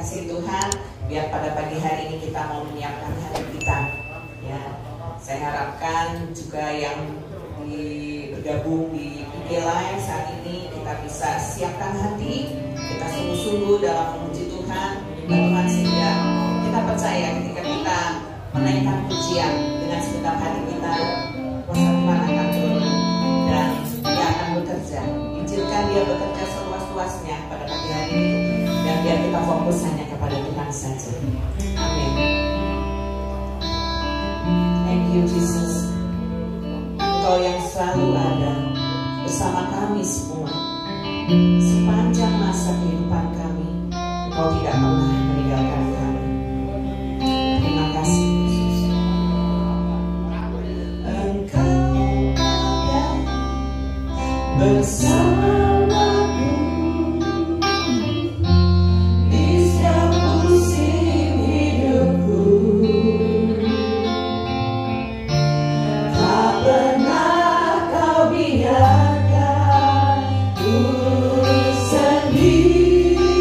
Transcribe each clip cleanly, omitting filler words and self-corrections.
dikasih Tuhan, biar pada pagi hari ini kita mau menyiapkan hati kita. Ya, saya harapkan juga yang bergabung di IG Live saat ini kita bisa siapkan hati, kita sungguh-sungguh dalam memuji Tuhan, menyembah Tuhan, sehingga kita percaya ketika kita menaikkan pujian dengan segenap hati kita, kuasa Tuhan akan turun dan Dia akan bekerja. Izinkan Dia bekerja seluas-luasnya pada pagi hari ini, dan biar kita fokus hanya kepada Tuhan saja. Amin. Thank you Jesus. Engkau yang selalu ada bersama kami semua sepanjang masa kehidupan kami. Engkau tidak pernah meninggalkan kami. Terima kasih Yesus. Engkau ada bersamaku di setiap musim hidupku. Tak pernah kau biarkan ku sendiri.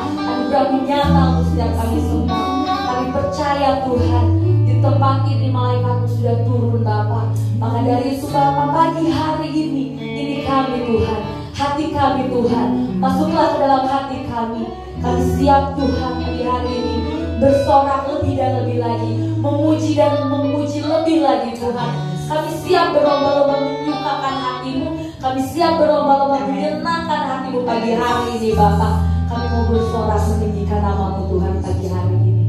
anugerah-Mu nyata untuk setiap kami semua. Kami percaya Tuhan, di tempat ini malaikat-Mu sudah turun Bapa. Maka dari itu Bapa, pagi hari ini kami Tuhan, hati kami Tuhan, masuklah ke dalam hati kami. Kami siap Tuhan pagi hari ini bersorak lebih dan lebih lagi, memuji dan memuji lebih lagi Tuhan. Kami siap berlomba-lomba menyukakan hati-Mu. Kami siap berlomba-lomba menyenangkan hati-Mu pagi hari ini Bapak. Kami mau bersorak meninggikan nama-Mu Tuhan pagi hari ini.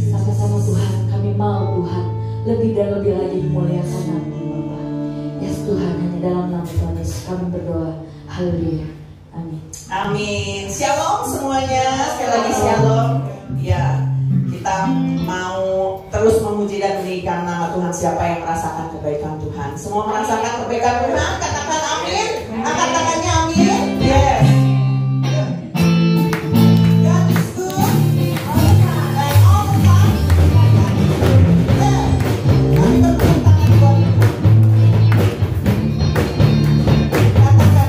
Sama-sama Tuhan, kami mau Tuhan lebih dan lebih lagi memuliakan nama-Mu Bapak. Yes Tuhan, hanya dalam nama Tuhan Yesus kami berdoa. Haleluya. Amin. Amin. Shalom semuanya. Sekali lagi shalom. Ya, kita mau terus memuji dan meninggikan nama Tuhan. Siapa yang merasakan kebaikan Tuhan? Semua merasakan kebaikan Tuhan? Katakan amin. Angkat tangannya amin. Yes. God is good. And all the time. Yeah. Kami bertepuk tangan buat katakan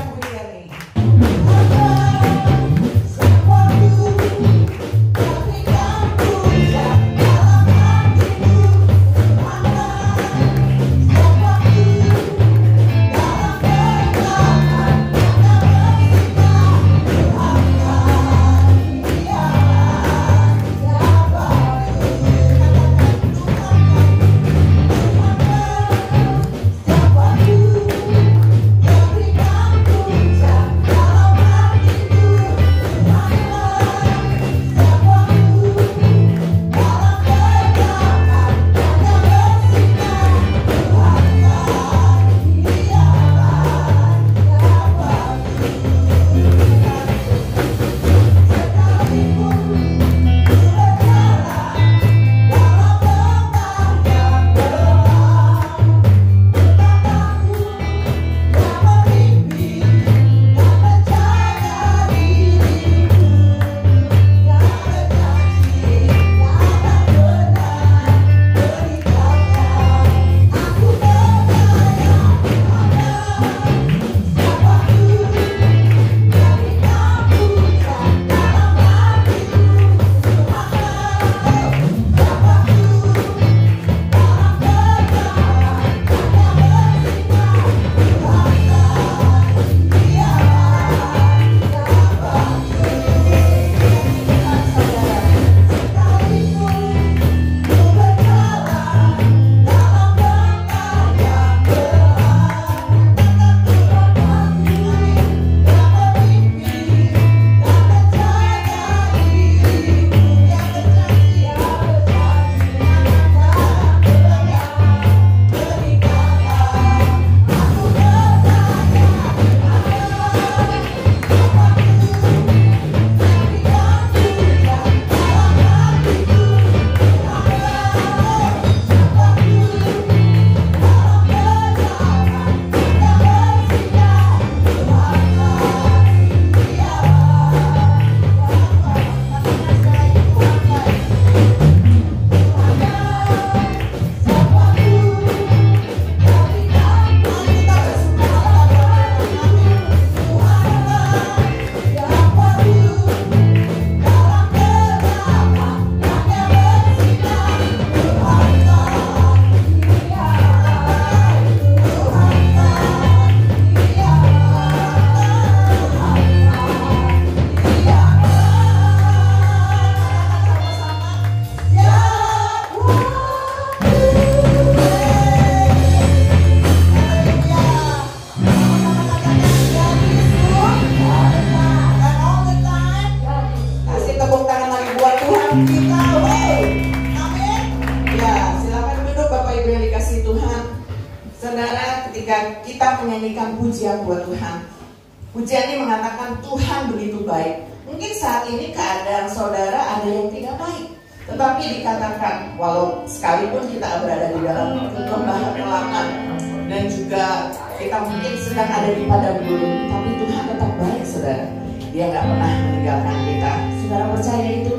pujian ini. ketika kita menyanyikan pujian buat Tuhan. Pujian ini mengatakan Tuhan begitu baik. Mungkin saat ini keadaan saudara ada yang tidak baik, tetapi dikatakan walau sekalipun kita berada di dalam kegelapan dan juga kita mungkin sedang ada di padang gurun, tapi Tuhan tetap baik, saudara. Dia nggak pernah meninggalkan kita. Saudara percaya itu?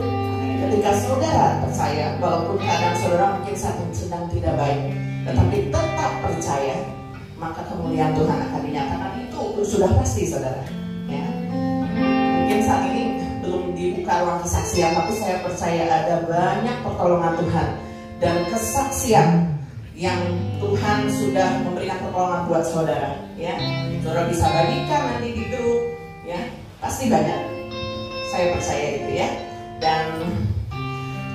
Ketika saudara percaya, walaupun keadaan saudara mungkin saat ini sedang tidak baik, tetapi tetap percaya, maka kemuliaan Tuhan akan dinyatakan. Itu sudah pasti, saudara. Ya. Mungkin saat ini belum dibuka ruang kesaksian, tapi saya percaya ada banyak pertolongan Tuhan dan kesaksian yang Tuhan sudah memberikan pertolongan buat saudara, ya. Saudara bisa bagikan nanti di grup, ya, pasti banyak. Saya percaya itu, ya. Dan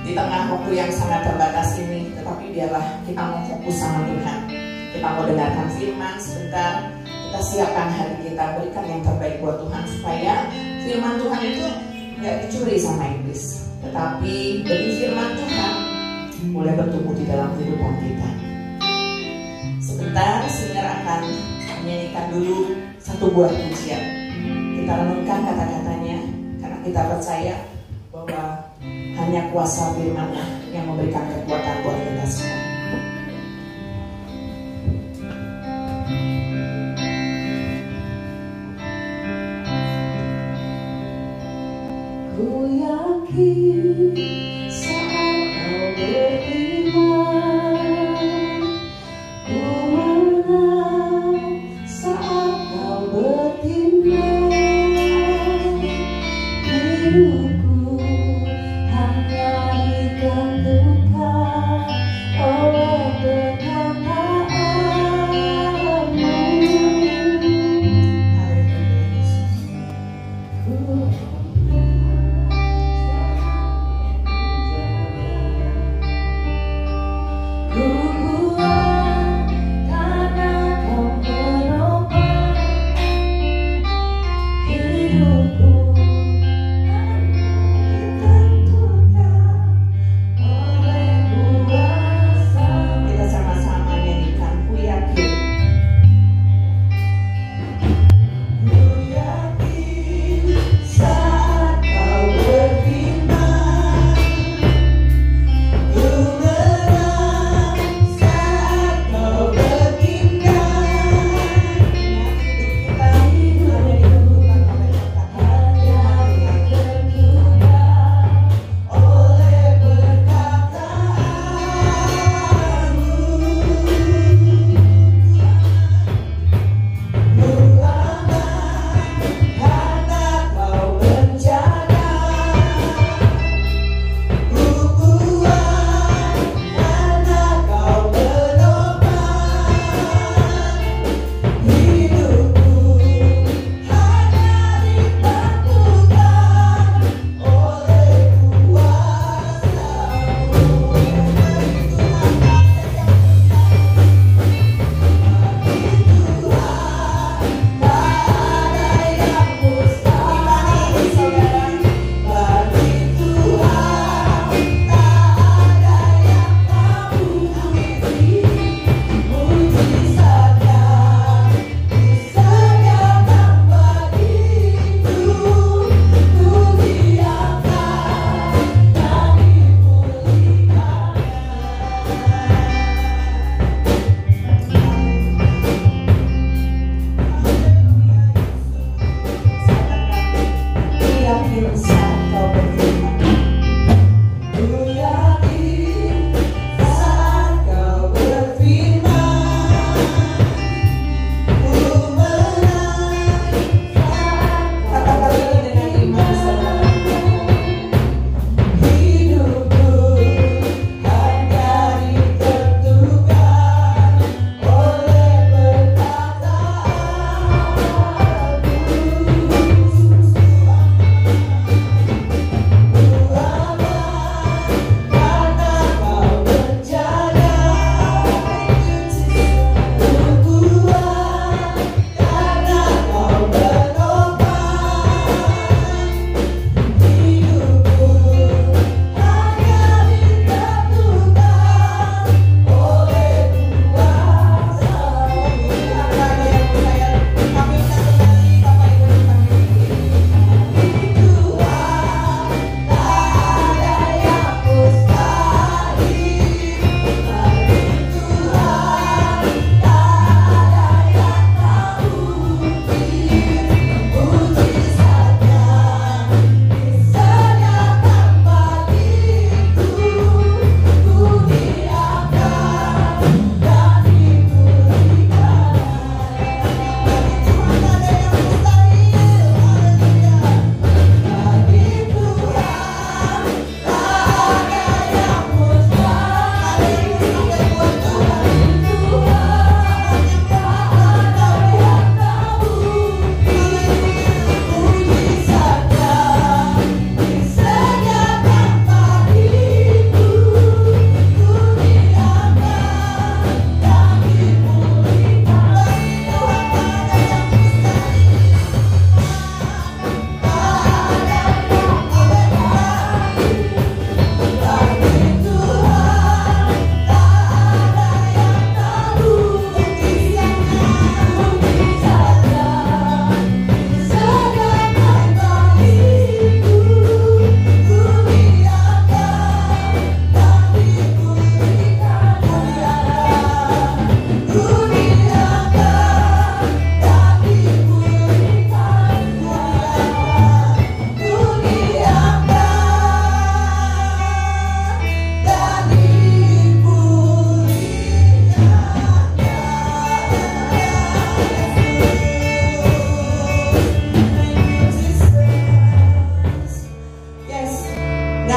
di tengah waktu yang sangat terbatas ini, tetapi biarlah kita mau fokus sama Tuhan. Kita mau dengarkan firman sebentar. Kita siapkan hati kita, berikan yang terbaik buat Tuhan, supaya firman Tuhan itu nggak dicuri sama iblis, tetapi benih firman Tuhan mulai bertumbuh di dalam kehidupan kita. Sebentar, singer akan menyanyikan dulu satu buah pujian. Kita renungkan kata-katanya, karena kita percaya bahwa hanya kuasa firman-Nya yang memberikan kekuatan buat kita semua. Ku yakin saat kau beriman, ku menang saat kau bertindak. Hidupku hanya ditentukan oleh perkataanmu.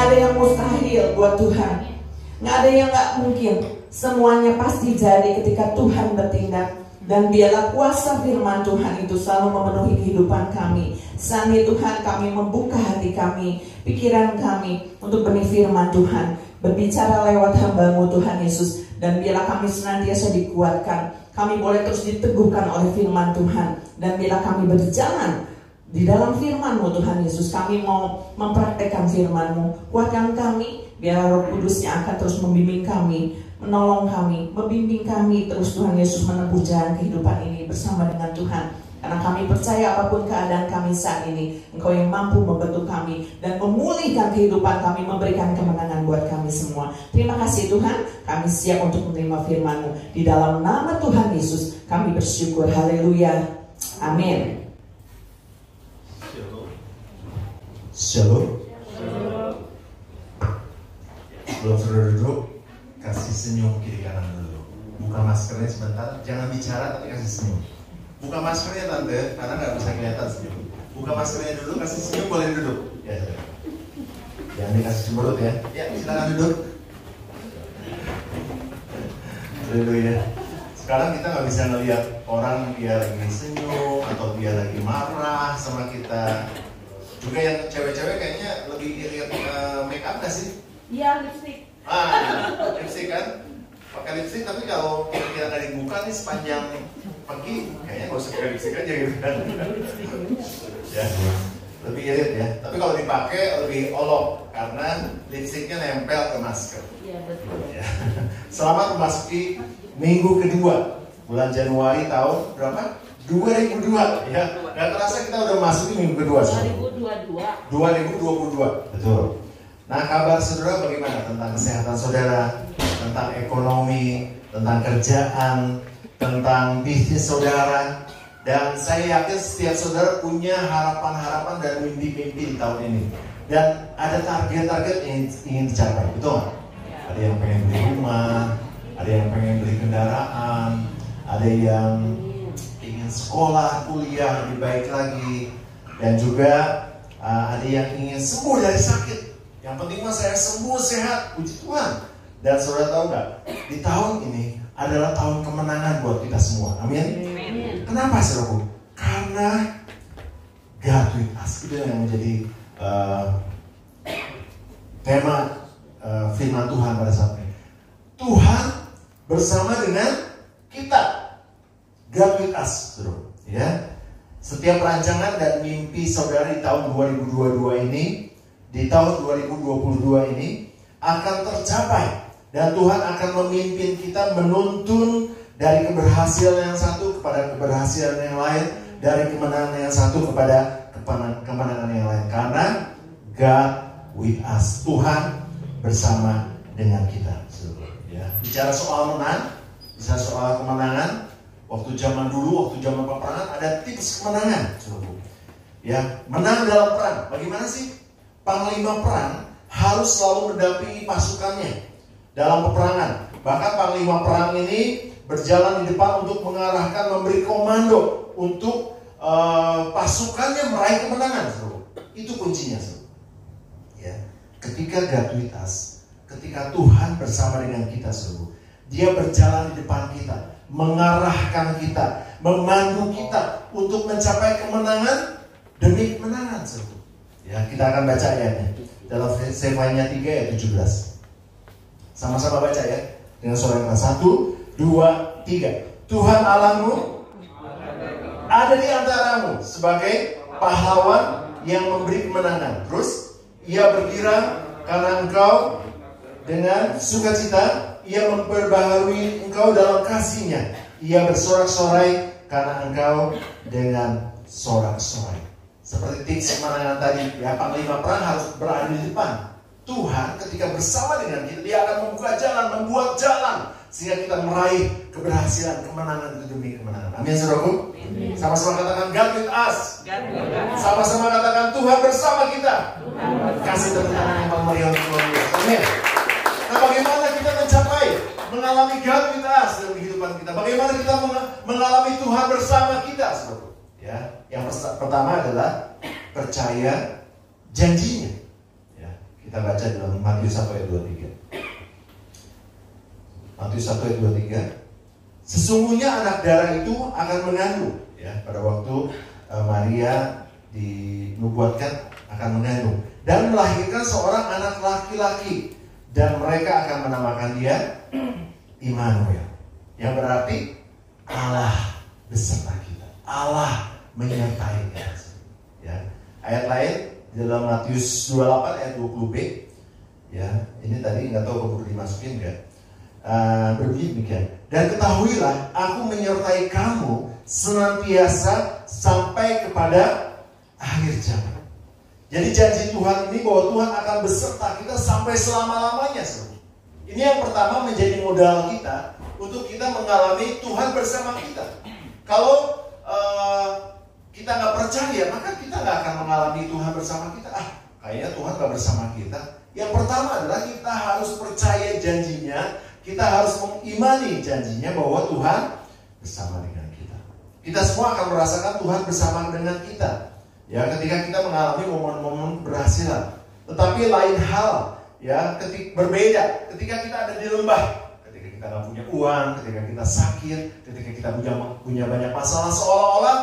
ada yang mustahil buat Tuhan. Nggak ada yang nggak mungkin. Semuanya pasti jadi ketika Tuhan bertindak. Dan biarlah kuasa firman Tuhan itu selalu memenuhi kehidupan kami. Saat ini Tuhan, kami membuka hati kami, pikiran kami untuk benih firman Tuhan. Berbicara lewat hamba-Mu Tuhan Yesus. Dan biarlah kami senantiasa dikuatkan. Kami boleh terus diteguhkan oleh firman Tuhan. Dan biarlah kami berjalan di dalam firman-Mu Tuhan Yesus. Kami mau mempraktekkan firman-Mu. Kuatkan kami, biar Roh Kudus yang akan terus membimbing kami, menolong kami, membimbing kami terus Tuhan Yesus menempuh jalan kehidupan ini bersama dengan Tuhan. Karena kami percaya apapun keadaan kami saat ini, Engkau yang mampu membentuk kami dan memulihkan kehidupan kami, memberikan kemenangan buat kami semua. Terima kasih Tuhan, kami siap untuk menerima firman-Mu. Di dalam nama Tuhan Yesus kami bersyukur. Haleluya. Amin. Shalom. Belum sudah duduk, kasih senyum kiri kanan dulu. Buka maskernya sebentar, jangan bicara tapi kasih senyum. Buka maskernya tante, karena nggak bisa kelihatan senyum. Buka maskernya dulu, kasih senyum, boleh duduk. Ya, jangan dikasih cemberut ya. Ya, silakan duduk. Duduk ya. Sekarang kita nggak bisa ngelihat orang dia lagi senyum atau dia lagi marah sama kita. Juga yang cewek-cewek kayaknya lebih lihat make up gak sih? Iya, lipstick. Lipstick kan? Pakai lipstick, tapi kalau kira-kira nggak dibuka nih sepanjang pagi, kayaknya nggak usah pakai lipstick aja gitu kan? Ya, lebih irit ya. Tapi kalau dipakai lebih olok karena lipsticknya nempel ke masker. Iya, betul. Ya. Selamat memasuki minggu kedua bulan Januari tahun berapa? 2002 ya. Gak terasa kita udah masuk di minggu kedua. 2022. Betul. Nah, kabar saudara bagaimana tentang kesehatan saudara, tentang ekonomi, tentang kerjaan, tentang bisnis saudara. Dan saya yakin setiap saudara punya harapan-harapan dan mimpi-mimpi di tahun ini. Dan ada target-target yang ingin dicapai, betul nggak? Ada yang pengen beli rumah, ada yang pengen beli kendaraan, ada yang sekolah, kuliah lebih baik lagi, dan juga ada yang ingin sembuh dari sakit. Yang penting mah saya sembuh sehat, puji Tuhan. Dan saudara tahu nggak, di tahun ini adalah tahun kemenangan buat kita semua. Amin. Kenapa saudaraku? Karena God with us itu yang menjadi tema firman Tuhan pada saat ini. Tuhan bersama dengan kita. God with us, ya. Setiap rancangan dan mimpi saudara di tahun 2022 ini, di tahun 2022 ini akan tercapai dan Tuhan akan memimpin kita menuntun dari keberhasilan yang satu kepada keberhasilan yang lain, dari kemenangan yang satu kepada kemenangan yang lain. Karena God with us, Tuhan bersama dengan kita. Ya. Bicara soal menang, bicara soal kemenangan. Waktu zaman dulu, waktu zaman peperangan ada tips kemenangan. Ya, menang dalam perang. Bagaimana sih? Panglima perang harus selalu mendampingi pasukannya dalam peperangan. Bahkan panglima perang ini berjalan di depan untuk mengarahkan, memberi komando untuk pasukannya meraih kemenangan. Itu kuncinya. Ya, ketika God with us, ketika Tuhan bersama dengan kita, Dia berjalan di depan kita, mengarahkan kita, memandu kita untuk mencapai kemenangan demi kemenangan. Ya, kita akan baca ayatnya dalam Sefanya 3 ayat 17. Sama-sama baca ya, dengan suara yang keras. 1, 2, 3. Tuhan Allahmu ada di antaramu sebagai pahlawan yang memberi kemenangan. Terus, Ia bergirang karena engkau dengan sukacita. Ia memperbaharui engkau dalam kasih-Nya. Ia bersorak-sorai karena engkau dengan sorak-sorai. Seperti tips kemenangan tadi, ya, panglima perang harus berada di depan. Tuhan ketika bersama dengan kita, Dia akan membuka jalan, membuat jalan, sehingga kita meraih keberhasilan, kemenangan itu demi kemenangan. Amin, saudaraku. Sama-sama katakan God with us. Sama-sama katakan Tuhan bersama kita. Kasih tepuk tangan yang paling meriah untuk Tuhan. Amin. Nah, bagaimana kita mengalami God with us dalam kehidupan kita? Bagaimana kita mengalami Tuhan bersama kita? Ya, yang pertama adalah percaya janjinya. Ya, Kita baca dalam Matius 1 ayat 23. Matius 1 ayat 23. Sesungguhnya anak darah itu akan mengandung, ya, pada waktu Maria dinubuatkan akan mengandung dan melahirkan seorang anak laki-laki, dan mereka akan menamakan dia Immanuel, yang berarti Allah beserta kita, Allah menyertai kita. Ya. Ayat lain dalam Matius 28 ayat 20b, ya, ini tadi nggak tahu keburu dimasukin nggak, berbunyi demikian. Dan ketahuilah, aku menyertai kamu senantiasa sampai kepada akhir zaman. Jadi janji Tuhan ini bahwa Tuhan akan beserta kita sampai selama-lamanya. Ini yang pertama menjadi modal kita untuk kita mengalami Tuhan bersama kita. Kalau kita nggak percaya, maka kita nggak akan mengalami Tuhan bersama kita. Kayaknya Tuhan nggak bersama kita. Yang pertama adalah kita harus percaya janjinya, kita harus mengimani janjinya bahwa Tuhan bersama dengan kita. Kita semua akan merasakan Tuhan bersama dengan kita. Ya, ketika kita mengalami momen-momen keberhasilan. Tetapi lain hal, ya, berbeda ketika kita ada di lembah, ketika kita nggak punya uang, ketika kita sakit, ketika kita punya banyak masalah, seolah-olah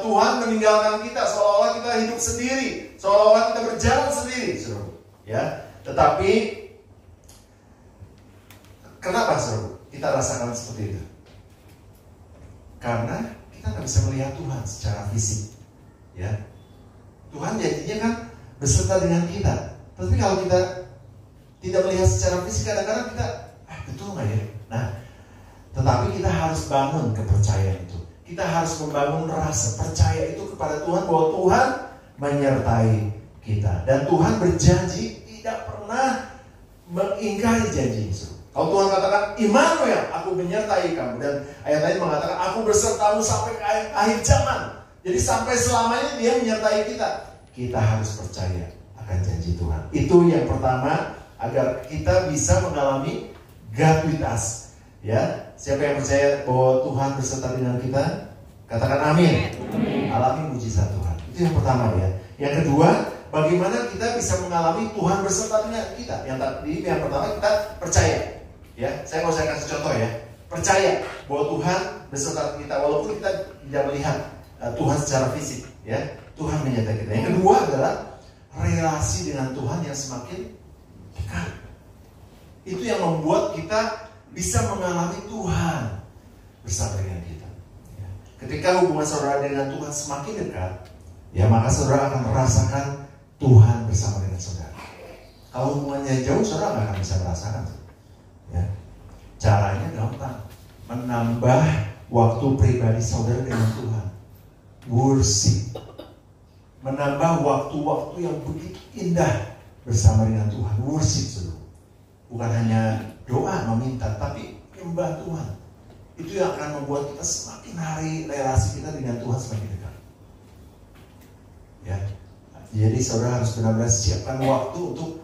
Tuhan meninggalkan kita, seolah-olah kita hidup sendiri, seolah-olah kita berjalan sendiri, saudara. Ya, tetapi kenapa, saudara, kita rasakan seperti itu? Karena kita nggak bisa melihat Tuhan secara fisik. Ya, Tuhan janjinya kan beserta dengan kita. Tapi kalau kita tidak melihat secara fisik, kadang-kadang kita, betul nggak ya? Nah, tetapi kita harus bangun kepercayaan itu. Kita harus membangun rasa percaya itu kepada Tuhan bahwa Tuhan menyertai kita. Dan Tuhan berjanji tidak pernah mengingkari janji itu. Kalau Tuhan katakan, Immanuel, aku menyertai kamu. Dan ayat lain mengatakan, aku bersertamu sampai ke akhir zaman. Jadi sampai selamanya dia menyertai kita. Kita harus percaya akan janji Tuhan. Itu yang pertama, agar kita bisa mengalami gratuitas. Ya, siapa yang percaya bahwa Tuhan beserta dengan kita, katakan amin. Alami mujizat Tuhan. Itu yang pertama, ya. Yang kedua, bagaimana kita bisa mengalami Tuhan beserta dengan kita. Yang pertama kita percaya. Ya, saya mau kasih contoh, ya. Percaya bahwa Tuhan beserta kita walaupun kita tidak melihat Tuhan secara fisik, ya. Tuhan menyertai kita. Yang kedua adalah relasi dengan Tuhan yang semakin dekat. Itu yang membuat kita bisa mengalami Tuhan bersama dengan kita. Ya. Ketika hubungan saudara dengan Tuhan semakin dekat, ya, maka saudara akan merasakan Tuhan bersama dengan saudara. Kalau hubungannya jauh, saudara nggak akan bisa merasakan. Ya. Caranya gampang, menambah waktu pribadi saudara dengan Tuhan. Worship, menambah waktu-waktu yang begitu indah bersama dengan Tuhan. Worship, saudara. Bukan hanya doa meminta, tapi menyembah Tuhan. Itu yang akan membuat kita semakin hari relasi kita dengan Tuhan semakin dekat. Ya, jadi saudara harus benar-benar siapkan waktu untuk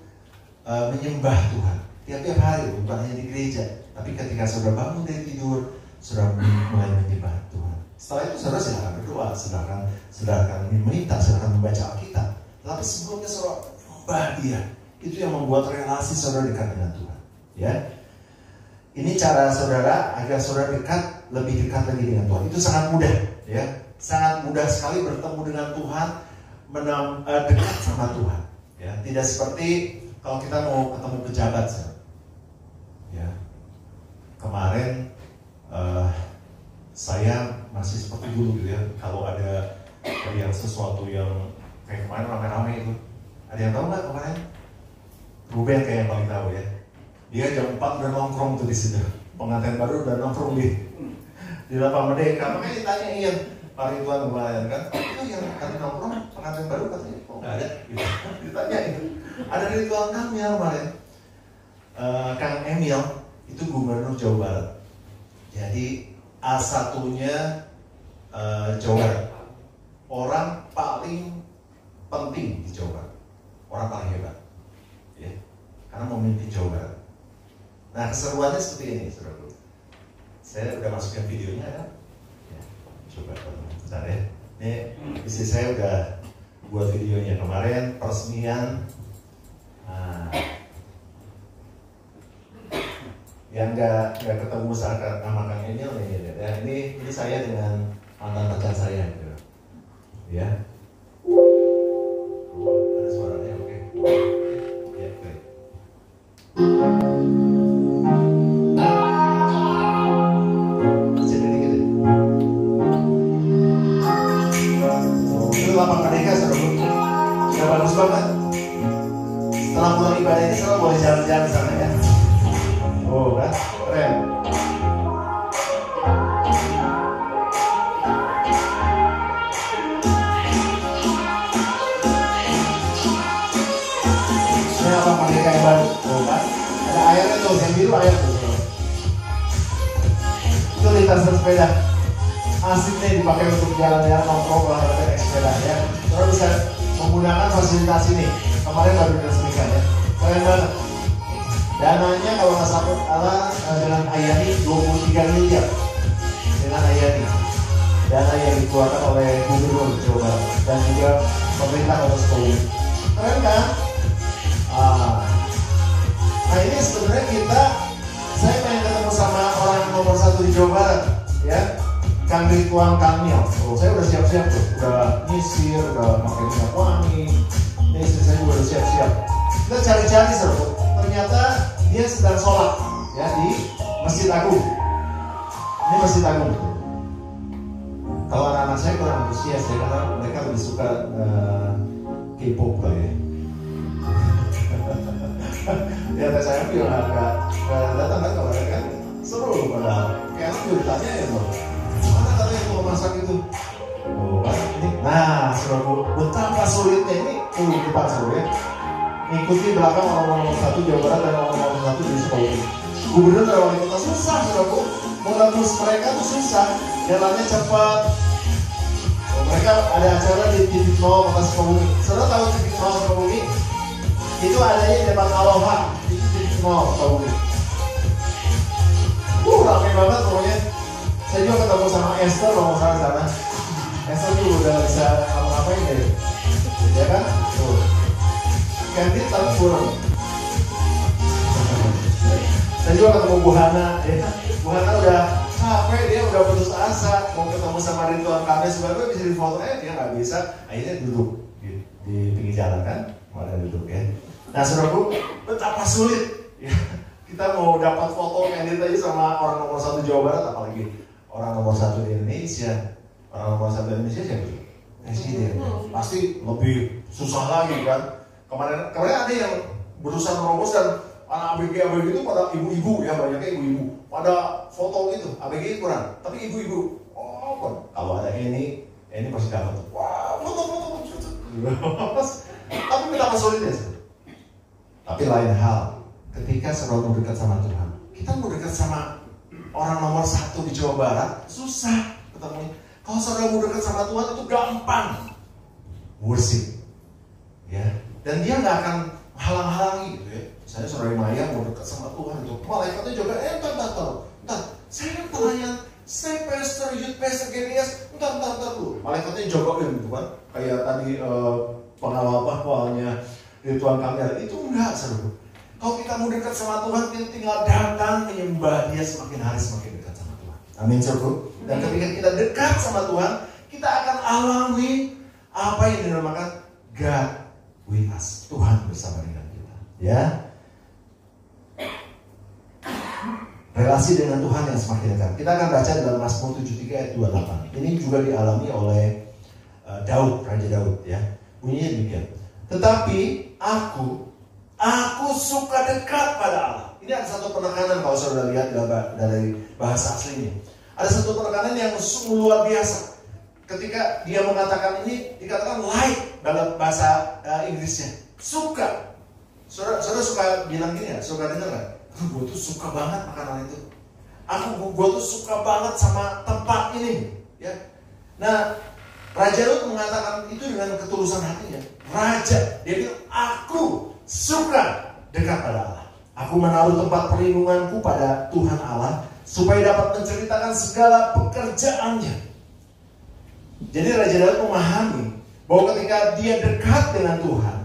menyembah Tuhan. Tiap-tiap hari, bukan hanya di gereja, tapi ketika saudara bangun dari tidur, saudara mulai menyembah Tuhan. Setelah itu saudara silakan berdoa, silakan meminta, silakan membaca Alkitab. Tapi sebelumnya saudara menyembah Dia. Itu yang membuat relasi saudara dekat dengan Tuhan. Ya, ini cara saudara agar saudara lebih dekat lagi dengan Tuhan. Itu sangat mudah, ya, sangat mudah sekali bertemu dengan Tuhan, dekat sama Tuhan. Ya, tidak seperti kalau kita mau ketemu pejabat, saudara. Ya, kemarin saya masih seperti dulu gitu, ya. Kalau ada yang sesuatu yang kayak kemarin rame-rame itu, ada yang tahu nggak kemarin? Ruben kayak yang paling tahu, ya. Dia jam 4 udah nongkrong tuh di situ. Pengantin baru udah nongkrong di Lapang Merdeka. Makanya ditanyain Pak Ridwan kemarin kan, itu yang tadi nongkrong pengantin baru katanya kok nggak ada? Gitu. Ditanyain. Ada Ridwan Kamil kemarin. Kang Emil itu gubernur Jawa Barat. Jadi A1-nya Jawa Barat. Orang paling penting di Jawa Barat. Orang paling hebat. Ya. Karena memimpin Jawa Barat. Nah, keseruannya seperti ini, saudara. Saya udah masukin videonya, ya. Coba bentar, ya. Ini istri saya udah buat videonya kemarin peresmian yang nggak ketemu sama Kang Emil nih, ya. Ini saya dengan mantan rekan saya, gitu. Ya. Ada suaranya, oke. Ya, baik. Sini dikit. Itu lapang merdeka, saudara. Sudah bagus banget. Setelah pulang ibadah ini, saudara boleh jalan-jalan di sana ya. Oh, kan? Keren. Ini apa merdeka yang baru? Oh, kan? Ada airnya tuh, yang biru air tuh. Itu lintas bersepeda. Asik nih dipakai untuk jalan-jalan nongkrong olahraga naik sepeda ya. Terus bisa menggunakan fasilitas ini. Kemarin baru diresmikan ya. Keren banget. Dananya kalau nggak salah dengan Ayani 23 miliar dengan Ayani. Dana yang dikeluarkan oleh Gubernur Jawa Barat dan juga pemerintah Kota Sukabumi. Keren kan? Nah ini sebenarnya saya pengen ketemu sama orang nomor 1 di Jawa Barat ya. Kang Ridwan Kamil. Oh, saya udah siap-siap tuh, udah nyisir, udah pakai minyak wangi. Ini istri saya juga udah siap-siap. Kita cari-cari seru. Ternyata dia sedang sholat ya di Masjid Agung. Ini Masjid Agung. Kalau anak-anak saya kurang antusias ya, karena mereka lebih suka K-pop lah ya. Ya saya bilang agak datang kan kemarin kan seru padahal. Kayak juga ditanya ya loh. Mana katanya kalau masak itu? Oh kan ini. Nah, saudara, betapa sulitnya ini depan saudara ya. Ikuti belakang orang nomor 1 Jawa Barat dan orang nomor 1 di Sukabumi. Gubernur dan wali kota susah, saudara. Mau nembus mereka tuh susah. Jalannya cepat. Oh, mereka ada acara di titik 0 kota Sukabumi. Saudara tahu titik 0 Sukabumi? Itu adanya di depan Aloha. Itu titik 0 Sukabumi. Rame banget pokoknya. Saya juga ketemu sama Esther kalau salah sana. Esther juga udah bisa ngapa-ngapain deh. Ya kan? Tuh. Candid tapi kurang. Saya juga ketemu Bu Hana. Ya. Bu Hana udah capek, dia udah putus asa. Mau ketemu sama Ridwan Kamil sebenarnya bisa difoto, dia nggak bisa. Akhirnya duduk di pinggir jalan kan. Malah duduk ya. Nah saudaraku, betapa sulit. Ya. Kita mau dapat foto candid aja sama orang nomor 1 Jawa Barat, apalagi orang nomor 1 di Indonesia. Orang nomor 1 di Indonesia siapa? Presiden. Pasti lebih susah lagi kan. Kemarin ada yang berusaha merobos dan anak ABG itu pada ibu-ibu ya, banyaknya ibu-ibu. Pada foto gitu, ABG kurang, tapi ibu-ibu. Oh kan, kalau ada ini pasti dapat. Wah, foto. Tapi betapa sulitnya sih. Tapi lain hal, ketika saudara mau dekat sama Tuhan, kita mau dekat sama orang nomor 1 di Jawa Barat, susah ketemu. Kalau saudara mau dekat sama Tuhan itu gampang. Worship. Ya. Dan dia nggak akan halang-halangi gitu ya. Saya saudara Maya mau dekat sama Tuhan itu. Malaikatnya juga, entar. Saya kan pelayan, saya pastor, youth pastor, GBS, entar dulu. Malaikatnya jogokin gitu kan. Kayak tadi pengawal-pengawalnya Ridwan Kamil itu enggak saudara. Kalau kita mau dekat sama Tuhan, kita tinggal datang menyembah Dia, semakin hari semakin dekat sama Tuhan. Amin saudara. Dan ketika kita dekat sama Tuhan, kita akan alami apa yang dinamakan God with us. Tuhan bersama dengan kita. Ya. Relasi dengan Tuhan yang semakin dekat. Kita akan baca dalam Mazmur 73 ayat 28. Ini juga dialami oleh Daud, Raja Daud ya. Bunyinya demikian. Tetapi aku suka dekat pada Allah. Ini ada satu penekanan kalau saudara lihat dari bahasa aslinya. Ada satu penekanan yang sungguh luar biasa. Ketika dia mengatakan ini, dikatakan like dalam bahasa Inggrisnya. Suka. Saudara suka bilang gini ya, suka dengar kan? Gue tuh suka banget makanan itu. Gue tuh suka banget sama tempat ini. Ya. Nah, Raja Daud mengatakan itu dengan ketulusan hatinya. Raja, dia bilang, aku suka dekat pada Allah. Aku menaruh tempat perlindunganku pada Tuhan Allah, supaya dapat menceritakan segala pekerjaannya. Jadi Raja Daud memahami bahwa ketika dia dekat dengan Tuhan,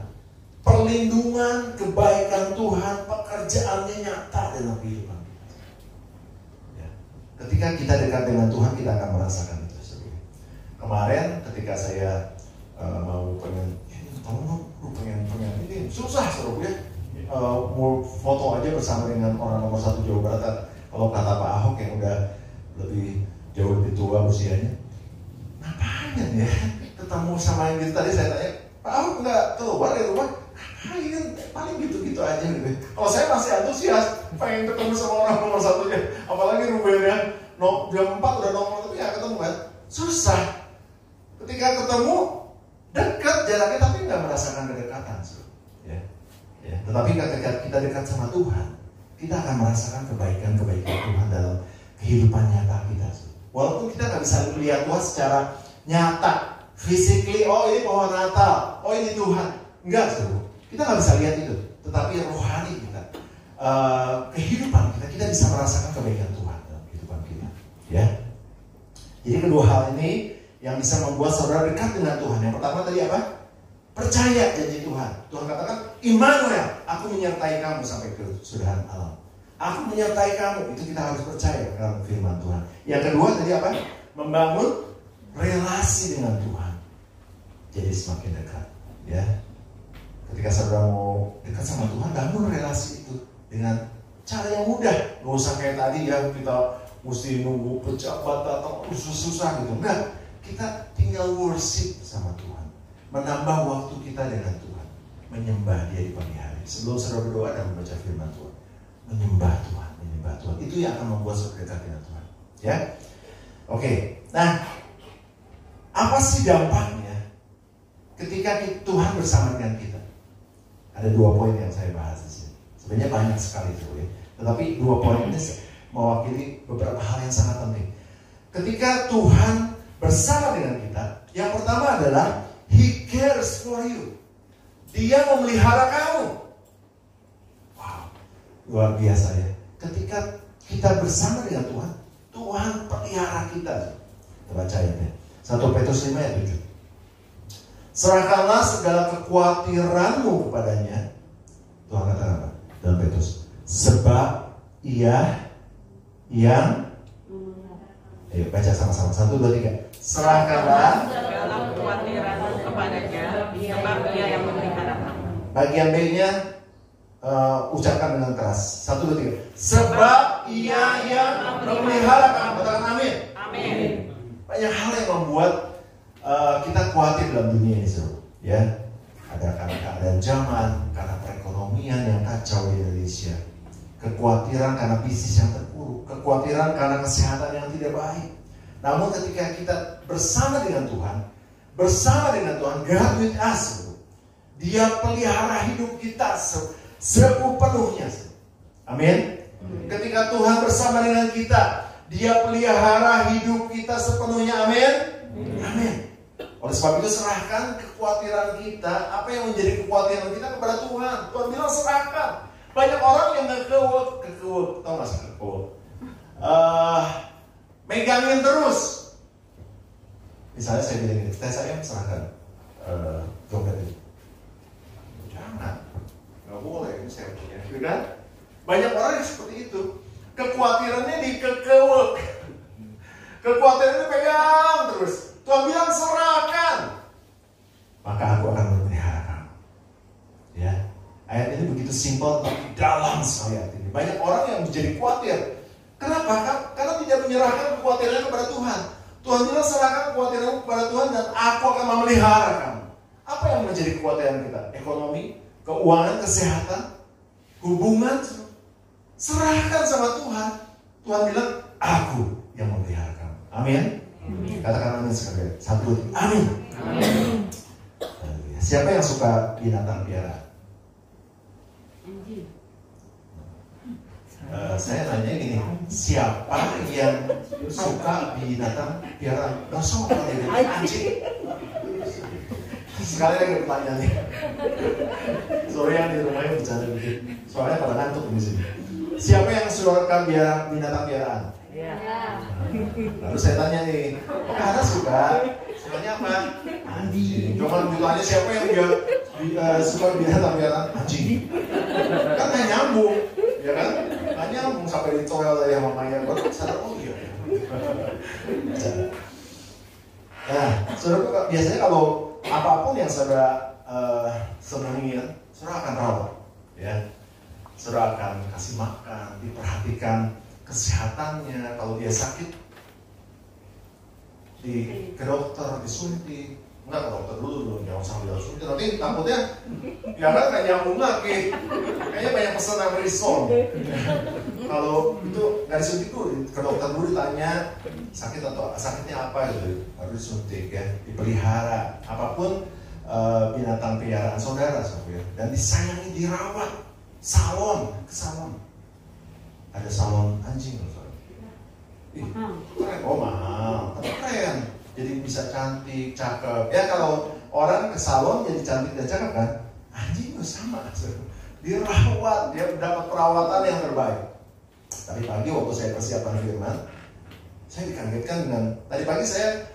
perlindungan, kebaikan Tuhan, pekerjaannya nyata dalam kehidupan. ketika kita dekat dengan Tuhan, kita akan merasakan itu. Kemarin ketika saya mau pengen ini susah seru ya, mau foto aja bersama dengan orang nomor 1 Jawa Barat. Kalau kata Pak Ahok yang udah jauh lebih tua usianya, ngapain ya ketemu sama yang gitu. Tadi saya tanya, Pak Ahok nggak keluar dari rumah, ngapain? Paling gitu-gitu aja gitu. Kalau saya masih antusias, pengen ketemu sama orang nomor 1-nya, apalagi Ruben ya, jam 4 udah nomor tapi ya ketemu kan, susah. Ketika ketemu dekat jaraknya tapi nggak merasakan kedekatan, ya. Tetapi ketika kita dekat sama Tuhan, kita akan merasakan kebaikan-kebaikan Tuhan dalam kehidupan nyata kita. Walaupun kita nggak bisa melihat Tuhan secara nyata, physically, oh ini pohon Natal, oh ini Tuhan, enggak, kita nggak bisa lihat itu. Tetapi rohani kita, kehidupan kita bisa merasakan kebaikan Tuhan dalam kehidupan kita. Ya. Jadi kedua hal ini yang bisa membuat saudara dekat dengan Tuhan. Yang pertama tadi apa? Percaya janji Tuhan. Tuhan katakan, Immanuel, aku menyertai kamu sampai ke kesudahan alam. Aku menyertai kamu. Itu kita harus percaya dalam firman Tuhan. Yang kedua tadi apa? Membangun relasi dengan Tuhan. Jadi semakin dekat. Ya. Ketika saudara mau dekat sama Tuhan, bangun relasi itu dengan cara yang mudah. Gak usah kayak tadi ya, kita mesti nunggu pejabat atau susah-susah gitu. Enggak. Kita tinggal worship sama Tuhan, menambah waktu kita dengan Tuhan, menyembah Dia di pagi hari. Sebelum saudara berdoa dan membaca firman Tuhan, menyembah Tuhan. Itu yang akan membuat saudara dekat dengan Tuhan. Ya, oke. Nah, apa sih dampaknya ketika Tuhan bersama dengan kita? Ada 2 poin yang saya bahas di sini. Sebenarnya banyak sekali itu ya, tetapi 2 poin ini mewakili beberapa hal yang sangat penting. Ketika Tuhan bersama dengan kita, yang pertama adalah He cares for you. Dia memelihara kamu. Wow, luar biasa ya. Ketika kita bersama dengan Tuhan, Tuhan pelihara kita. Kita baca ya, 1 Petrus 5 ayat 7. Serahkanlah segala kekhawatiranmu kepadanya. Tuhan katakan apa? Dalam Petrus, sebab Ia yang, ayo baca sama-sama, 1, 2, 3. Serahkanlah segala kekhawatiranmu kepadanya, sebab Dia yang memelihara kamu. Bagian B-nya ucapkan dengan keras. 1, 2, 3. Sebab Ia yang memelihara kamu. Katakan amin. Amin. Banyak hal yang membuat kita khawatir dalam dunia ini, Saudara. Ya, ada karena keadaan zaman, karena perekonomian yang kacau di Indonesia, kekhawatiran karena bisnis yang terpuruk, kekhawatiran karena kesehatan yang tidak baik. Namun ketika kita bersama dengan Tuhan, God with us, Dia pelihara hidup kita sepenuhnya. Amin. Ketika Tuhan bersama dengan kita, Dia pelihara hidup kita sepenuhnya. Amin. Amin. Oleh sebab itu serahkan kekhawatiran kita, apa yang menjadi kekhawatiran kita kepada Tuhan. Tuhan bilang serahkan. Banyak orang yang kekewek, tahu nggak sih kekewek? Megangin terus. Misalnya saya bilang gini, saya serahkan dompet ini. Jangan, nggak boleh, ini saya punya, gitu kan? Banyak orang yang seperti itu. Kekhawatirannya dikekewek, kekhawatirannya pegang terus. Tuhan bilang serahkan, maka aku akan memelihara kamu. Ya, ayat ini begitu simpel tapi dalam sekali ayat ini. Banyak orang yang menjadi khawatir. Kenapa? Karena tidak menyerahkan kekhawatirannya kepada Tuhan. Tuhan bilang serahkan kekhawatiranmu kepada Tuhan dan aku akan memelihara kamu. Apa yang menjadi kekhawatiran kita? Ekonomi, keuangan, kesehatan, hubungan. Serahkan sama Tuhan. Tuhan bilang aku yang memelihara kamu. Amin. Katakan amin sekali. 1, amin. Amin. Siapa yang suka binatang piaraan? Saya nanya gini, siapa yang suka binatang piaraan? Gak suka anjing. Sekali lagi pertanyaannya. Sorry yang di rumahnya bercanda begitu. Soalnya pada ngantuk di sini. Siapa yang suka binatang piaraan? Ya. Lalu saya tanya nih, karena sukanya apa? Anjing. Coba ditanya siapa yang suka binatang piaraan? Anjing. Kan nggak nyambung, ya kan? Nggak nyambung sampai ditoel dari mamanya, baru sadar, oh iya. Nah, saudara, biasanya kalau apapun yang saudara senangi, saudara akan rawat, ya. Saudara akan kasih makan, diperhatikan kesehatannya. Kalau dia sakit, ke dokter, disuntik. Enggak, ke dokter dulu, jangan sambil suntik. Nanti takutnya, ya kan nggak nyambung lagi. Kayaknya banyak pesan Amazon. Kalau itu nggak disuntik dulu, ke dokter dulu ditanya sakit atau sakitnya apa gitu, baru disuntik ya, dipelihara. Apapun binatang peliharaan saudara, saudara, dan disayangi, dirawat. Salon, ke salon. Ada salon anjing loh, saudara. Keren, oh mahal, tapi keren. Jadi bisa cantik, cakep. Ya kalau orang ke salon jadi cantik dan cakep kan, anjing juga sama. Dirawat, dia dapat perawatan yang terbaik. Tadi pagi waktu saya persiapan firman, saya dikagetkan dengan, tadi pagi saya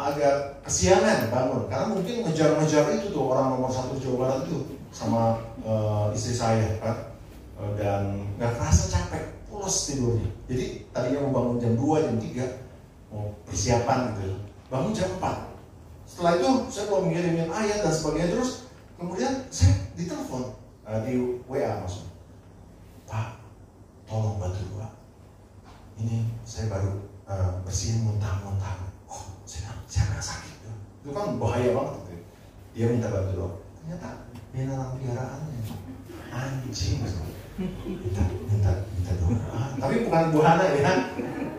agak kesiangan bangun. Karena mungkin ngejar-ngejar itu tuh orang nomor 1 Jawa Barat itu sama istri saya kan. Dan gak kerasa capek, pulas tidurnya. Jadi tadinya mau bangun jam 2, jam 3, mau persiapan gitu. Bangun jam 4. Setelah itu saya mau ngirimin ayat dan sebagainya. Terus kemudian saya ditelepon di WA maksudnya, Pak, tolong bantu Pak. Ini saya baru bersihin muntah-muntah. Oh, saya nggak sakit. Itu kan bahaya banget gitu. Dia minta bantu doa. Ternyata binatang peliharaannya anjing. Minta doa. Tapi bukan Bu Hana ya.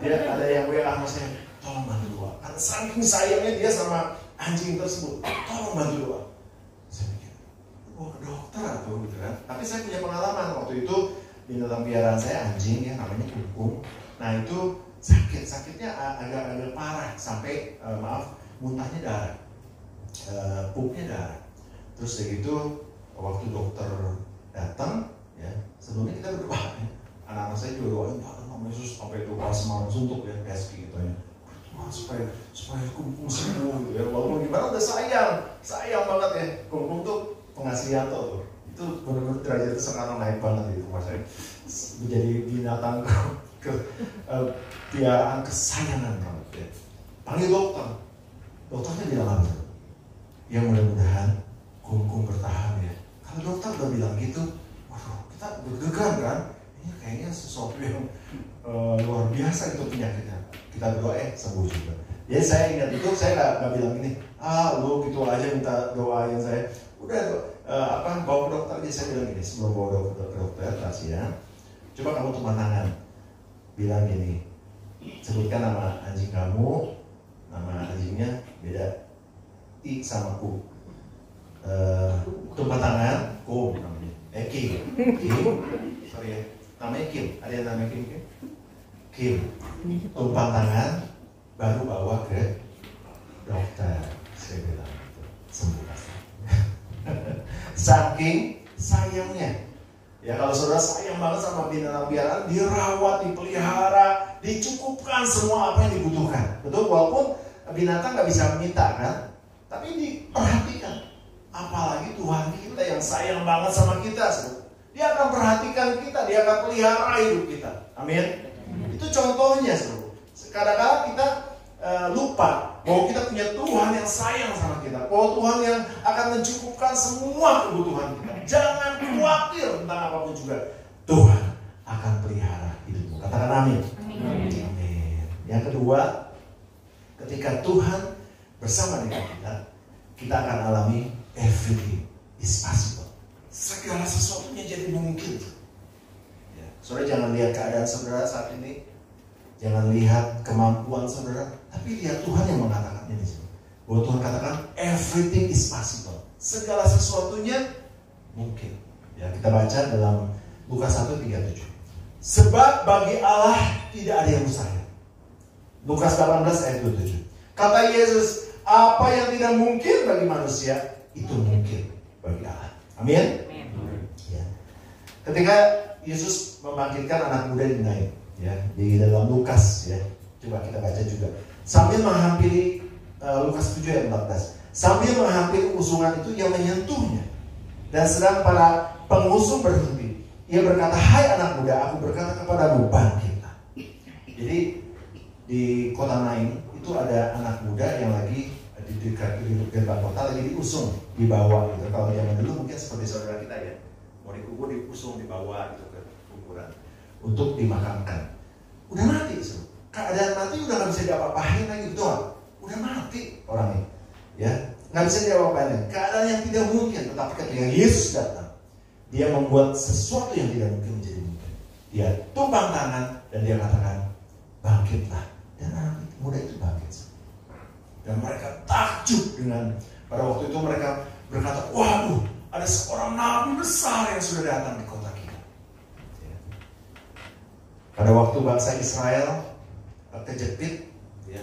Dia ada yang WA sama saya, tolong bantu doa. Karena saking sayangnya dia sama anjing tersebut, tolong bantu doa. Saya pikir, ke dokter atau gitu kan. Tapi saya punya pengalaman waktu itu, binatang peliharaan saya anjing ya, namanya Kungkung. Nah itu sakitnya agak parah sampai muntahnya darah, pupnya darah. Terus kayak gitu waktu dokter datang ya, sebelumnya kita berdoa ya. Anak-anak saya juga doain, Tuhan Yesus sampai doa semalam suntuk ya, PSK gitu ya. Supaya Kungkung sembuh gitu ya. Walaupun gimana udah sayang banget ya. Kungkung tuh pengasihan tuh. Itu benar-benar derajatnya sekarang naik banget di rumah saya. Menjadi binatang piaraan kesayangan banget ya. Panggil dokter. Dokternya bilang apa? Ya mudah-mudahan Kungkung bertahan ya. Kalau dokter udah bilang gitu, waduh, kita deg-degan kan? Ini kayaknya sesuatu yang luar biasa itu penyakitnya. Kita berdoa sembuh juga. Jadi saya ingat itu, saya nggak bilang gini, lu gitu aja minta doain saya. Udah bawa ke dokter aja. Saya bilang gini, sebelum bawa ke dokter rahasia, coba kamu tumpah tangan, bilang gini, sebutkan nama anjing kamu, nama anjingnya beda, I sama Ku. Tumpah tangan, Ku namanya, Kim, sorry ya, namanya Kim, ada yang namanya Kim. Tumpang tangan, baru bawa ke dokter. Saya bilang sembuh. Saking sayangnya. Ya kalau saudara sayang banget sama binatang peliharaan, dirawat, dipelihara, dicukupkan semua apa yang dibutuhkan. Betul, walaupun binatang nggak bisa minta kan, tapi diperhatikan. Apalagi Tuhan kita yang sayang banget sama kita, dia akan perhatikan kita, dia akan pelihara hidup kita. Amin. Itu contohnya, saudara. Kadang-kadang kita lupa bahwa kita punya Tuhan yang sayang sama kita, bahwa Tuhan yang akan mencukupkan semua kebutuhan kita. Jangan khawatir tentang apapun juga, Tuhan akan pelihara hidupmu. Katakan amin. Amin. Yang kedua, ketika Tuhan bersama dengan kita akan alami everything is possible. Segala sesuatunya jadi mungkin. Ya. Saudara jangan lihat keadaan saudara saat ini, jangan lihat kemampuan saudara, tapi lihat Tuhan yang mengatakannya di sini. Bahwa Tuhan katakan everything is possible. Segala sesuatunya mungkin. Ya, kita baca dalam Lukas 1:37. Sebab bagi Allah tidak ada yang mustahil. Lukas 18 ayat 27. Kata Yesus, apa yang tidak mungkin bagi manusia itu mungkin bagi Allah. Amin. Ya. Ketika Yesus membangkitkan anak muda di Nain, ya, di dalam Lukas, ya, coba kita baca juga. Sambil menghampiri Lukas 7 ayat 14. Sambil menghampiri usungan itu, yang menyentuhnya. Dan sedang para pengusung berhenti. Ia berkata, hai anak muda, aku berkata kepadamu, bangkitlah. Jadi di kota Nain itu ada anak muda yang lagi di dekat gerbang kota, lagi diusung, dibawa gitu. Kalau zaman dulu mungkin seperti saudara kita ya, mau dikubur diusung, dibawa gitu ke kuburan untuk dimakamkan. Udah mati, so. Keadaan mati udah nggak bisa diapa-apain lagi, betul? Udah mati orangnya, ya nggak bisa diapa-apain lagi. Keadaan yang tidak mungkin, tetapi ketika Yesus datang, dia membuat sesuatu yang tidak mungkin menjadi mungkin. Dia tumpang tangan dan dia katakan, bangkitlah. Dan anak muda itu bangkit. Dan mereka takjub dengan, pada waktu itu mereka berkata, waduh, ada seorang nabi besar yang sudah datang di kota kita. Ya. Pada waktu bangsa Israel kejepit, ya,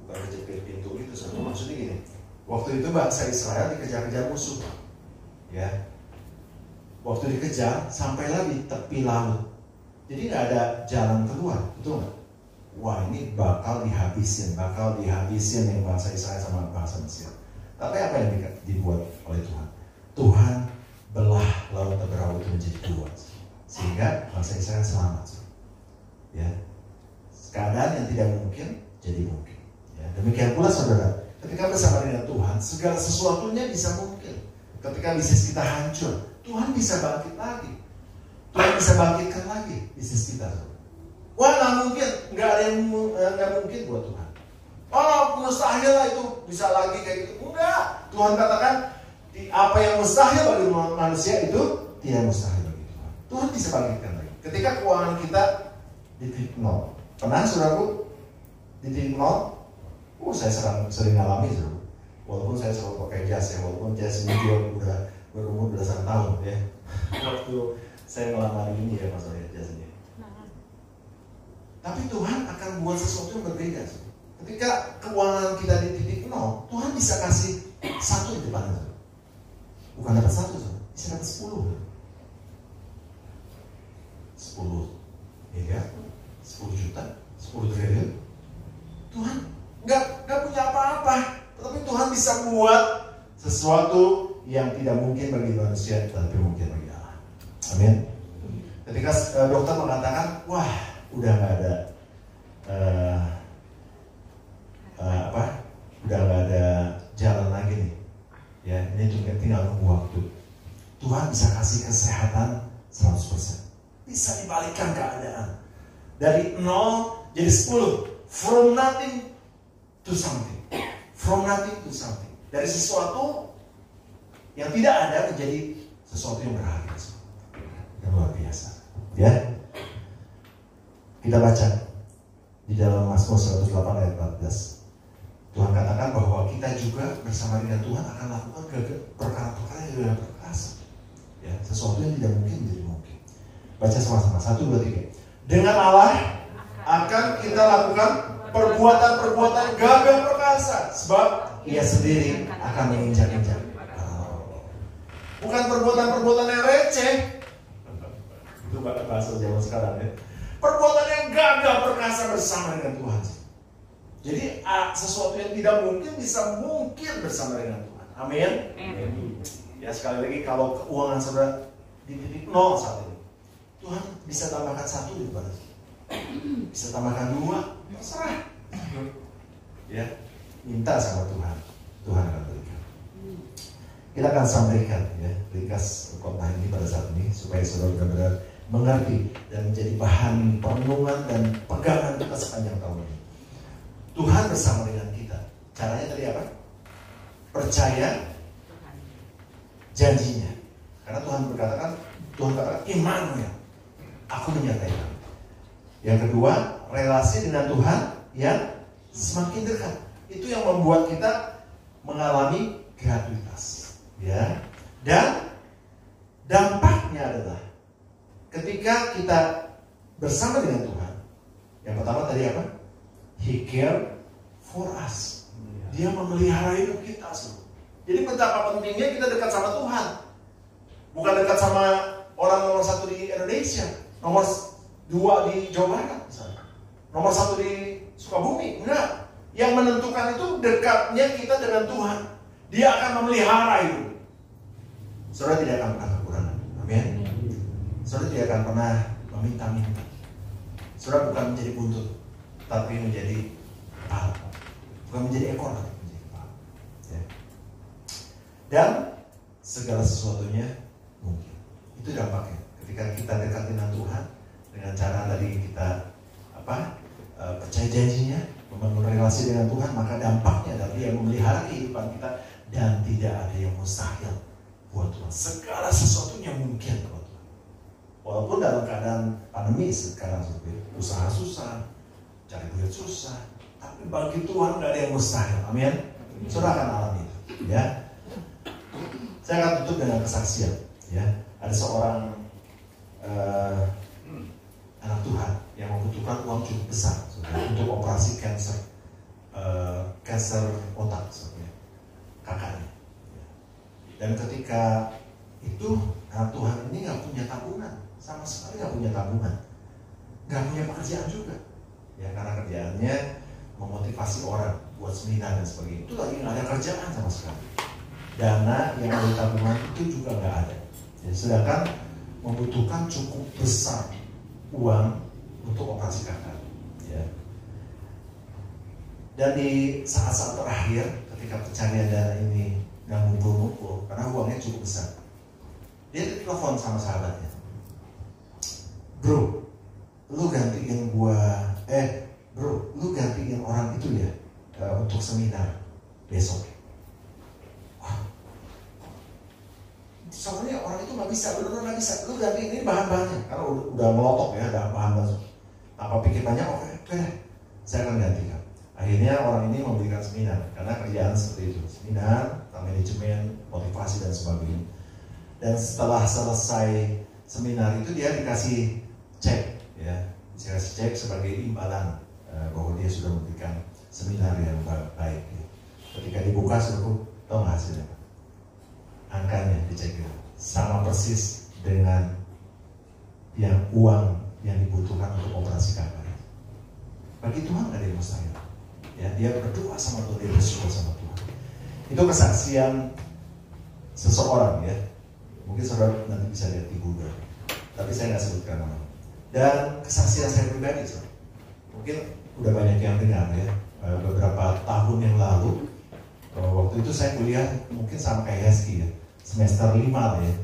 bukan kejepit pintu itu, maksudnya gini. Waktu itu bangsa Israel dikejar-kejar musuh, ya. Waktu dikejar, sampailah di tepi laut. Jadi nggak ada jalan keluar, betul nggak? Wah, ini bakal dihabisin yang bangsa Israel sama bangsa Mesir. Tapi apa yang dibuat oleh Tuhan? Tuhan belah laut Teberau itu menjadi dua, sehingga bangsa Israel selamat. Ya, keadaan yang tidak mungkin jadi mungkin. Ya, demikian pula saudara, ketika bersama dengan Tuhan, segala sesuatunya bisa mungkin. Ketika bisnis kita hancur, Tuhan bisa bangkit lagi. Tuhan bisa bangkitkan lagi bisnis kita. Wah, nggak mungkin, nggak ada yang nggak mungkin buat Tuhan. Oh, mustahil lah itu bisa lagi kayak gitu. Enggak, Tuhan katakan apa yang mustahil bagi manusia itu tidak mustahil bagi Tuhan. Tuhan bisa bangkitkan lagi. Ketika keuangan kita di titik nol, pernah saudaraku di titik nol? Saya sering ngalami saudara. Walaupun saya selalu pakai jas ya, walaupun jas ini juga udah berumur belasan tahun ya. Waktu saya ngelamar ini ya Mas Oya jasanya. Tapi Tuhan akan buat sesuatu yang berbeda. Ketika keuangan kita di titik nol, Tuhan bisa kasih satu di depan. Bukan dapat satu, bisa dapat 10. 10 miliar, 10 juta, 10 triliun. Tuhan nggak punya apa-apa, tetapi Tuhan bisa buat sesuatu yang tidak mungkin bagi manusia, tapi mungkin bagi Allah. Amin. Ketika dokter mengatakan, wah, udah nggak ada udah nggak ada jalan lagi nih, ya ini juga tinggal nunggu waktu. Tuhan bisa kasih kesehatan 100%, bisa dibalikkan keadaan dari 0 jadi 10, from nothing to something, from nothing to something, dari sesuatu yang tidak ada menjadi sesuatu yang berharga, yang luar biasa. Ya, kita baca di dalam Mazmur 108 ayat 14. Tuhan katakan bahwa kita juga bersama dengan Tuhan akan lakukan perkara-perkara yang tidak berkuasa. Ya, sesuatu yang tidak mungkin menjadi mungkin. Baca sama-sama, 1, 2, 3. Dengan Allah akan kita lakukan perbuatan-perbuatan gagah perkasa, sebab Ia sendiri akan menginjak-injak. Bukan perbuatan-perbuatan yang receh. Itu bahasa zaman sekarang ya. Perbuatan yang gagah perkasa bersama dengan Tuhan. Jadi sesuatu yang tidak mungkin bisa mungkin bersama dengan Tuhan. Amin. Ya, sekali lagi, kalau keuangan saudara di titik 0 saat ini, Tuhan bisa tambahkan 1 di depan, bisa tambahkan 2, terserah. Ya, minta sama Tuhan, Tuhan akan berikan. Kita akan sampaikan ya ringkas khotbah ini pada saat ini supaya saudara benar-benar mengerti dan menjadi bahan perenungan dan pegangan kita sepanjang tahun ini. Tuhan bersama dengan kita. Caranya tadi apa? Percaya janjinya. Karena Tuhan berkatakan, Tuhan katakan Immanuel, aku menyertai kamu. Yang kedua, relasi dengan Tuhan yang semakin dekat. Itu yang membuat kita mengalami gratuitas. Ya. Dan dampaknya adalah ketika kita bersama dengan Tuhan, yang pertama tadi apa? He care for us. Dia memelihara hidup kita semua. Jadi betapa pentingnya kita dekat sama Tuhan. Bukan dekat sama orang nomor 1 di Indonesia, nomor 2 di Jawa Barat misalnya, nomor 1 di Sukabumi. Enggak. Yang menentukan itu dekatnya kita dengan Tuhan. Dia akan memelihara hidup. Saudara tidak akan pernah kekurangan. Amin. saudara tidak akan pernah meminta-minta. Saudara bukan menjadi buntut, tapi menjadi kepala. Bukan menjadi ekor, tapi menjadi kepala. Ya. Dan segala sesuatunya mungkin. Itu dampaknya. Ketika kita dekat dengan Tuhan, dengan cara tadi kita percaya janjinya, membangun relasi dengan Tuhan, maka dampaknya adalah Dia memelihara kehidupan kita dan tidak ada yang mustahil buat Tuhan. Segala sesuatunya mungkin buat Tuhan. Walaupun dalam keadaan pandemi sekarang seperti usaha susah, cari duit susah, tapi bagi Tuhan nggak ada yang mustahil. Amin. Saudara akan alami itu. Ya. Saya akan tutup dengan kesaksian. Ya. Ada seorang anak Tuhan yang membutuhkan uang cukup besar untuk operasi kanker otak kakaknya. Dan ketika itu anak Tuhan ini nggak punya tabungan, sama sekali nggak punya tabungan, nggak punya pekerjaan juga, ya karena kerjaannya memotivasi orang buat seminar dan sebagainya. Itu lagi nggak ada kerjaan sama sekali. Dana yang ada di tabungan itu juga nggak ada. Ya, sedangkan membutuhkan cukup besar uang untuk operasi kakak. Ya. Dan di saat-saat terakhir ketika pencarian dana ini nggak ngumpul-ngumpul karena uangnya cukup besar, dia telepon sama sahabatnya, bro, lu gantiin lu gantiin orang itu ya untuk seminar besok. Wah, soalnya orang itu nggak bisa, benar-benar nggak bisa. Lu gantiin ini bahan-bahannya karena udah melotok ya, ada bahan-bahan. Apa pikir banyak? Oke, saya akan gantikan. Akhirnya orang ini memberikan seminar karena kerjaan seperti itu, seminar, manajemen, motivasi dan sebagainya. Dan setelah selesai seminar itu dia dikasih cek, ya, dikasih cek sebagai imbalan bahwa dia sudah memberikan seminar yang baik. Ya. Ketika dibuka, suruh tahu nggak hasilnya? Angkanya dicek sama persis dengan yang uang yang dibutuhkan untuk operasi kanker. Bagi Tuhan nggak ada yang mustahil. Ya, dia berdoa sama Tuhan, dia bersyukur sama Tuhan. Itu kesaksian seseorang ya. Mungkin saudara nanti bisa lihat di Google, tapi saya nggak sebutkan nama. Dan kesaksian saya pribadi, saudara. Mungkin udah banyak yang dengar ya. Beberapa tahun yang lalu, waktu itu saya kuliah mungkin sama kayak Heski ya, semester 5 ya.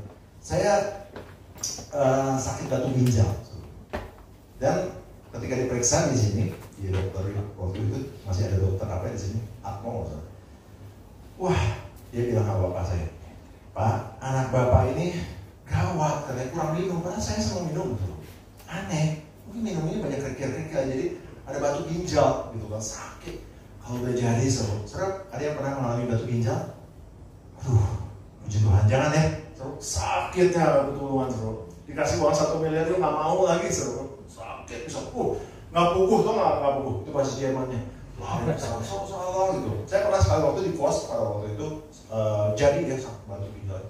Saya sakit batu ginjal. Dan ketika diperiksa di sini, di dokter waktu itu masih ada dokter apa di sini, Atmo. Wah, dia bilang sama bapak saya, Pak, anak bapak ini gawat, katanya kurang minum, padahal saya selalu minum gitu. Aneh, mungkin minumnya banyak kerikil-kerikil, jadi ada batu ginjal gitu kan, sakit. Kalau udah jadi serap, ada yang pernah mengalami batu ginjal? Aduh, puji Tuhan, jangan ya, sakitnya betul-betulan seru. Dikasih uang 1 miliar itu nggak mau lagi seru. Sakit bisa nggak puguh tuh nggak puguh itu bahasa Jermannya lari salah gitu. Saya pernah sekali waktu di kos pada waktu itu jadi ya batu ginjal.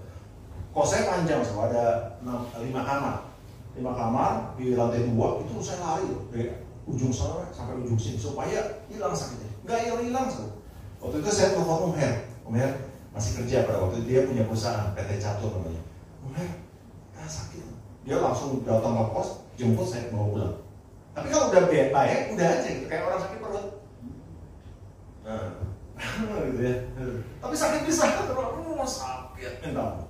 Kos saya panjang, so ada 5 kamar di lantai 2 itu saya lari dari ujung sana sampai ujung sini supaya hilang sakitnya. Nggak hilang so. Waktu itu saya telepon Om Her masih kerja pada waktu itu, dia punya perusahaan PT Catur namanya. Om Her, sakit. Dia langsung datang ke kos, jemput saya bawa pulang. Tapi kalau udah baik, udah aja gitu, kayak orang sakit perut. Nah, gitu ya. Tapi sakit bisa, terus sakit minta ampun.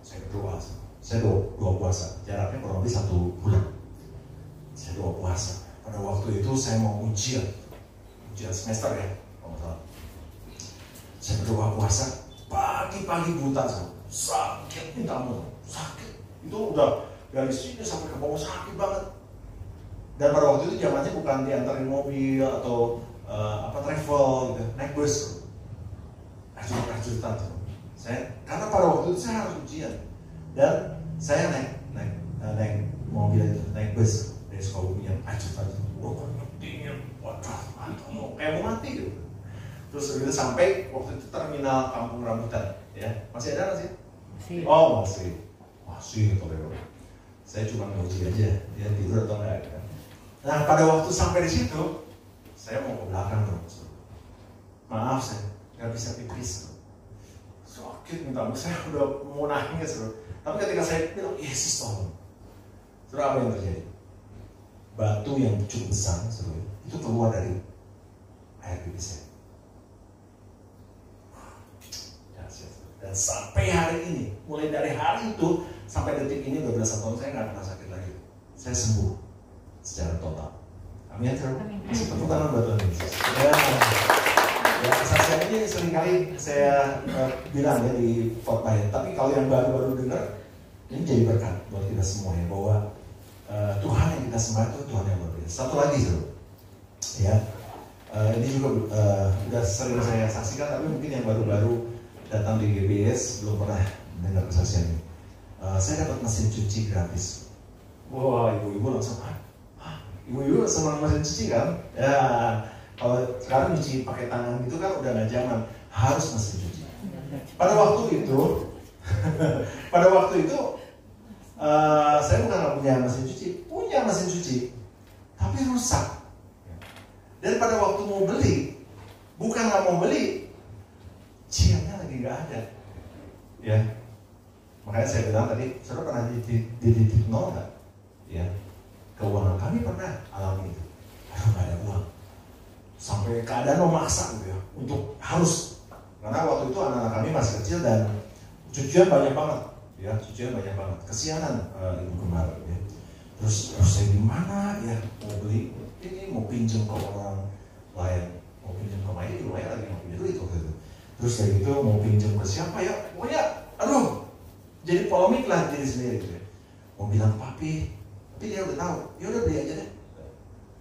Saya berdoa, saya doa puasa, jaraknya kurang lebih 1 bulan. Saya doa puasa. Pada waktu itu saya mau ujian semester ya, kalau nggak salah. Saya berdoa puasa, pagi-pagi buta, sakit minta ampun, sakit. Itu udah dari sini sampai ke bawah sakit banget. Dan pada waktu itu zamannya bukan diantarin mobil atau travel gitu, naik bus. Ajudan. Karena pada waktu itu saya harus ujian dan saya naik mobil itu, naik bus dari Sukabumi yang ajudan. Dingin, waduh, kayak mau mati gitu. Terus begitu sampai waktu itu terminal Kampung Rambutan, ya masih ada nggak sih? Masih. Oh masih gitu ya. Saya cuma nguji aja, dia tidur atau enggak kan. Nah pada waktu sampai di situ, saya mau ke belakang dong. Maaf saya nggak bisa pipis. Sakit minta ampun, saya udah mau nangis bro. Tapi ketika saya bilang Yesus tolong, Saudara, apa yang terjadi? Batu yang cukup besar, saudara, itu keluar dari air pipis saya. Dan sampai hari ini, mulai dari hari itu sampai detik ini 12 tahun saya nggak pernah sakit lagi. Saya sembuh secara total. Amin. Kasih tepuk tangan buat Tuhan Yesus. Ya, kesaksian ini seringkali saya bilang ya di khotbah. Tapi kalau yang baru-baru dengar, ini jadi berkat buat kita semua ya, bahwa Tuhan yang kita sembah itu Tuhan yang luar biasa. Satu lagi ya, ini juga udah sering saya saksikan, tapi mungkin yang baru-baru datang di GBS belum pernah dengar kesaksian ini. Saya dapat mesin cuci gratis. Wah, ibu-ibu langsung, ibu-ibu senang mesin cuci kan? Ya, kalau sekarang cuci pakai tangan gitu kan udah nggak zaman, harus mesin cuci. Pada waktu itu, saya bukan nggak punya mesin cuci, tapi rusak. Dan pada waktu mau beli, bukan nggak mau beli, ciannya lagi nggak ada, ya. Makanya saya bilang tadi, saudara pernah di titik nol nggak? Ya, keuangan kami pernah alami itu. Nggak ada uang, sampai keadaan memaksa gitu ya, untuk harus. Karena waktu itu anak-anak kami masih kecil dan cucian banyak banget, ya, kesianan ibu kemarin. Ya. Terus saya gimana ya, mau beli ini, mau pinjam ke orang lain, mau pinjam ke lumayan lagi mau pinjam duit waktu itu. Terus dari itu mau pinjam ke siapa ya, pokoknya aduh, jadi polemik lah diri sendiri gitu ya. Mau bilang papi, tapi dia udah tahu, ya udah beli aja deh.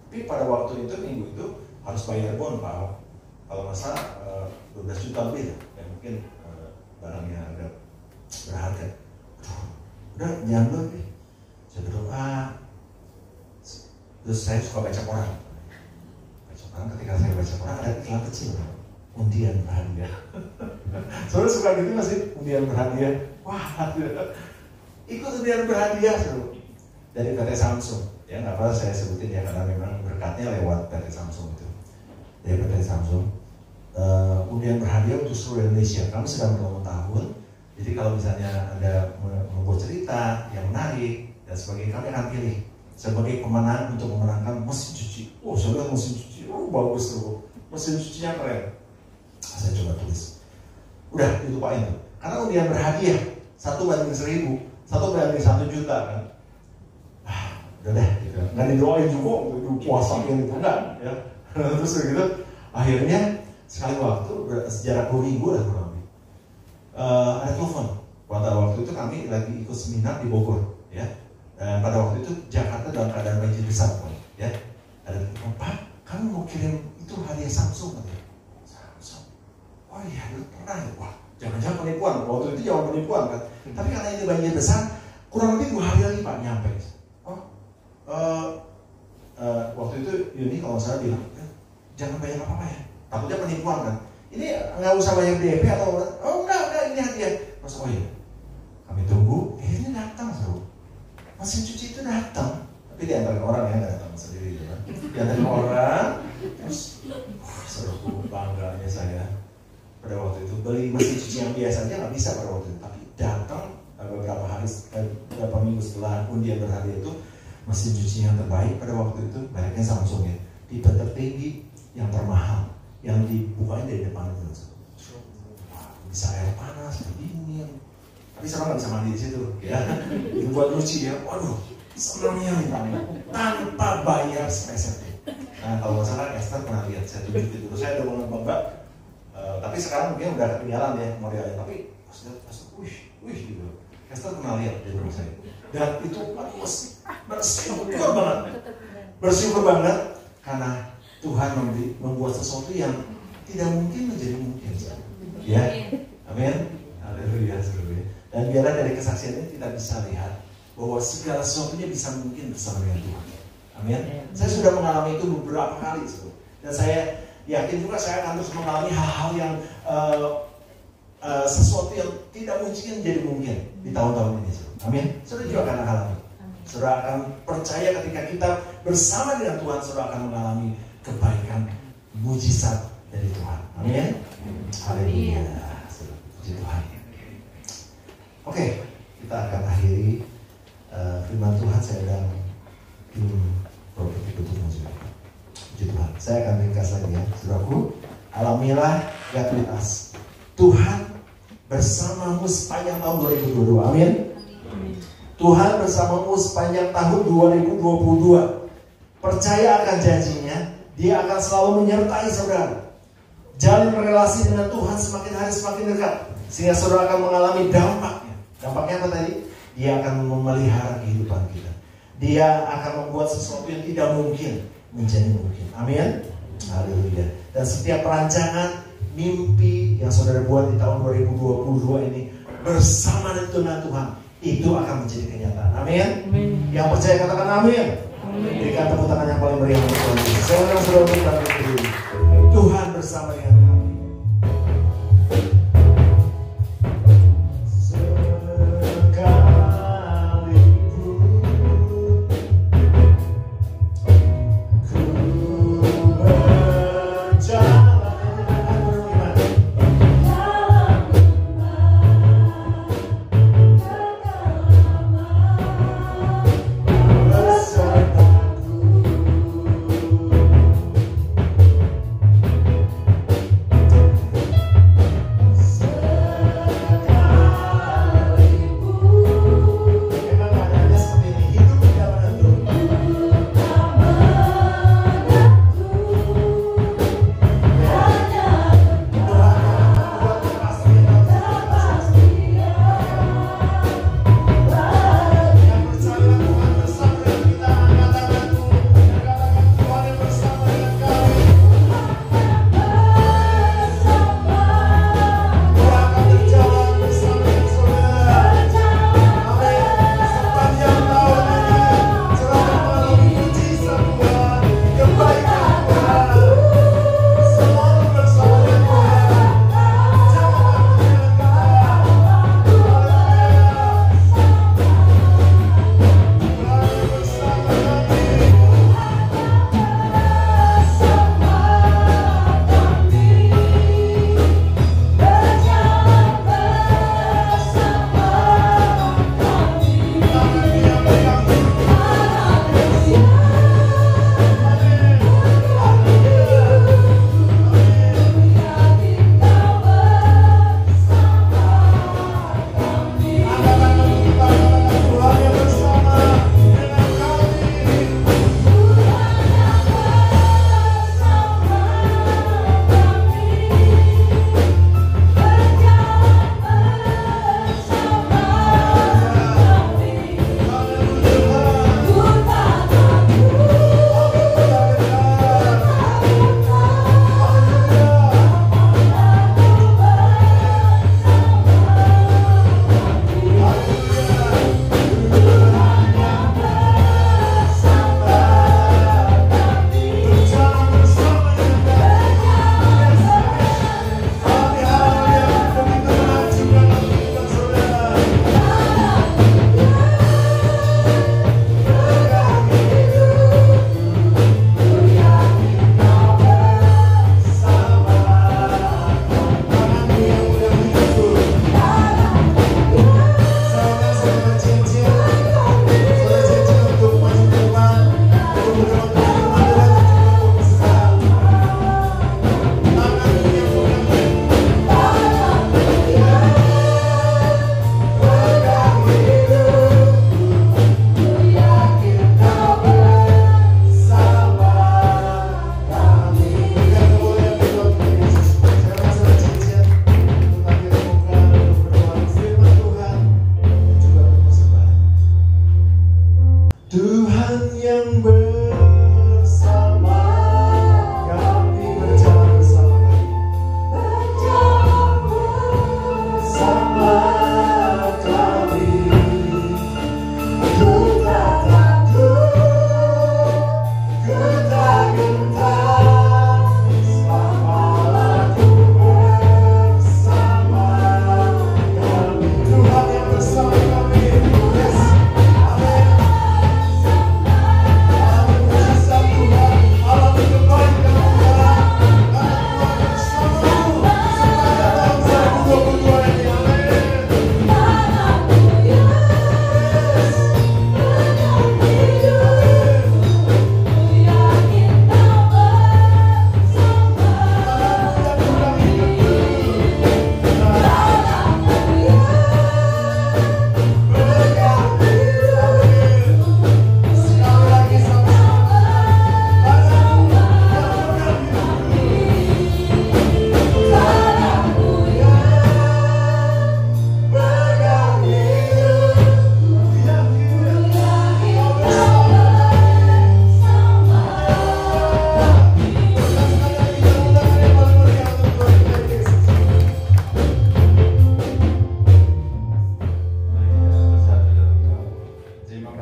Tapi pada waktu itu, minggu itu harus bayar bon, Pak. Kalau nggak salah 12 juta lebih ya, mungkin barangnya agak berharga. Udah jangan dulu nih, saya berdoa. Terus saya suka baca koran. Ketika saya baca koran ada iklan kecil, undian berhadiah. Saudara suka gitu nggak sih, undian berhadiah? Wah, ikut undian berhadiah seru dari PT Samsung. Ya nggak apa saya sebutin ya, karena memang berkatnya lewat PT Samsung itu. Dari PT Samsung, undian berhadiah untuk seluruh Indonesia. Kami sedang berulang tahun. Jadi kalau misalnya Anda membuat cerita yang menarik dan sebagainya, kami akan pilih sebagai pemenang untuk memenangkan mesin cuci. Oh, saya lihat mesin cuci, bagus tuh, mesin cucinya keren. Saya coba tulis. Udah dilupain tuh. Karena undian berhadiah 1/1000, 1/1 juta kan. Udah deh, gitu. Nggak didoain juga, puasain itu enggak ya. Terus gitu, akhirnya sekali waktu sejarah 2 minggu lah kurang lebih. Ada telepon. Pada waktu itu kami lagi ikut seminar di Bogor, ya. Dan pada waktu itu Jakarta dalam keadaan banjir besar, ya. Ada telepon, Pak, kamu mau kirim itu hadiah Samsung katanya. Samsung. Oh iya, lu pernah ya? Wah, jangan-jangan penipuan. Waktu itu jangan penipuan kan. Tapi karena ini banjir besar, kurang lebih 2 hari lagi Pak nyampe. Waktu itu Yuni kalau saya bilang, jangan bayar apa-apa ya. Takutnya penipuan kan. Ini nggak usah bayar DP atau enggak ini hadiah. Terus oh iya, kami tunggu. Ini datang seru. Mesin cuci itu datang. Tapi diantarin orang ya, nggak datang sendiri ya. Diantarin orang. Terus seru, bangganya saya. Pada waktu itu beli mesin cuci yang biasanya nggak bisa pada waktu itu. Tapi datang beberapa minggu setelah undian berhadiah itu, mesin cuci yang terbaik pada waktu itu mereknya Samsung ya, tipe tertinggi yang termahal, yang dibukanya dari depan itu. Bisa air panas, dingin. Tapi sekarang nggak bisa mandi di situ, ya. Itu buat nyuci ya. Waduh, senangnya tanpa bayar sepeser. Nah kalau nggak salah Esther pernah lihat, saya tunjukin dulu. Saya udah banget bangga. Tapi sekarang mungkin udah ketinggalan ya modelnya. Tapi pas wih gitu. Esther pernah lihat di rumah saya. Dan itu bersyukur banget karena Tuhan membuat sesuatu yang tidak mungkin menjadi mungkin. Ya, amin. Haleluya. Dan biarlah dari kesaksian ini kita bisa lihat bahwa segala sesuatunya bisa mungkin bersama dengan Tuhan. Amin. Saya sudah mengalami itu beberapa kali, dan saya yakin juga saya akan terus mengalami hal-hal yang sesuatu yang tidak mungkin jadi mungkin di tahun-tahun ini. Amin. Saudara juga akan mengalami. Saudara akan percaya ketika kita bersama dengan Tuhan, saudara akan mengalami kebaikan, mujizat dari Tuhan. Amin. Haleluya. Puji Tuhan. Oke, kita akan akhiri firman Tuhan saya sedang properti betul juga. Puji Tuhan. Saya akan ringkas lagi ya, saudaraku. Alamilah God with us. Tuhan bersamamu sepanjang tahun 2022. Amin. Tuhan bersamamu sepanjang tahun 2022. Percaya akan janjinya, Dia akan selalu menyertai saudara. Jalin relasi dengan Tuhan semakin hari semakin dekat, sehingga saudara akan mengalami dampaknya. Dampaknya apa tadi? Dia akan memelihara kehidupan kita. Dia akan membuat sesuatu yang tidak mungkin menjadi mungkin. Amin. Haleluya. Dan setiap rancangan mimpi yang saudara buat di tahun 2022 ini bersama dengan Tuhan, itu akan menjadi kenyataan. Amin. Yang percaya katakan amin. Berikan tepuk tangan yang paling meriah untuk Tuhan. Saya undang saudara untuk berdiri. Tuhan bersama dengan kami.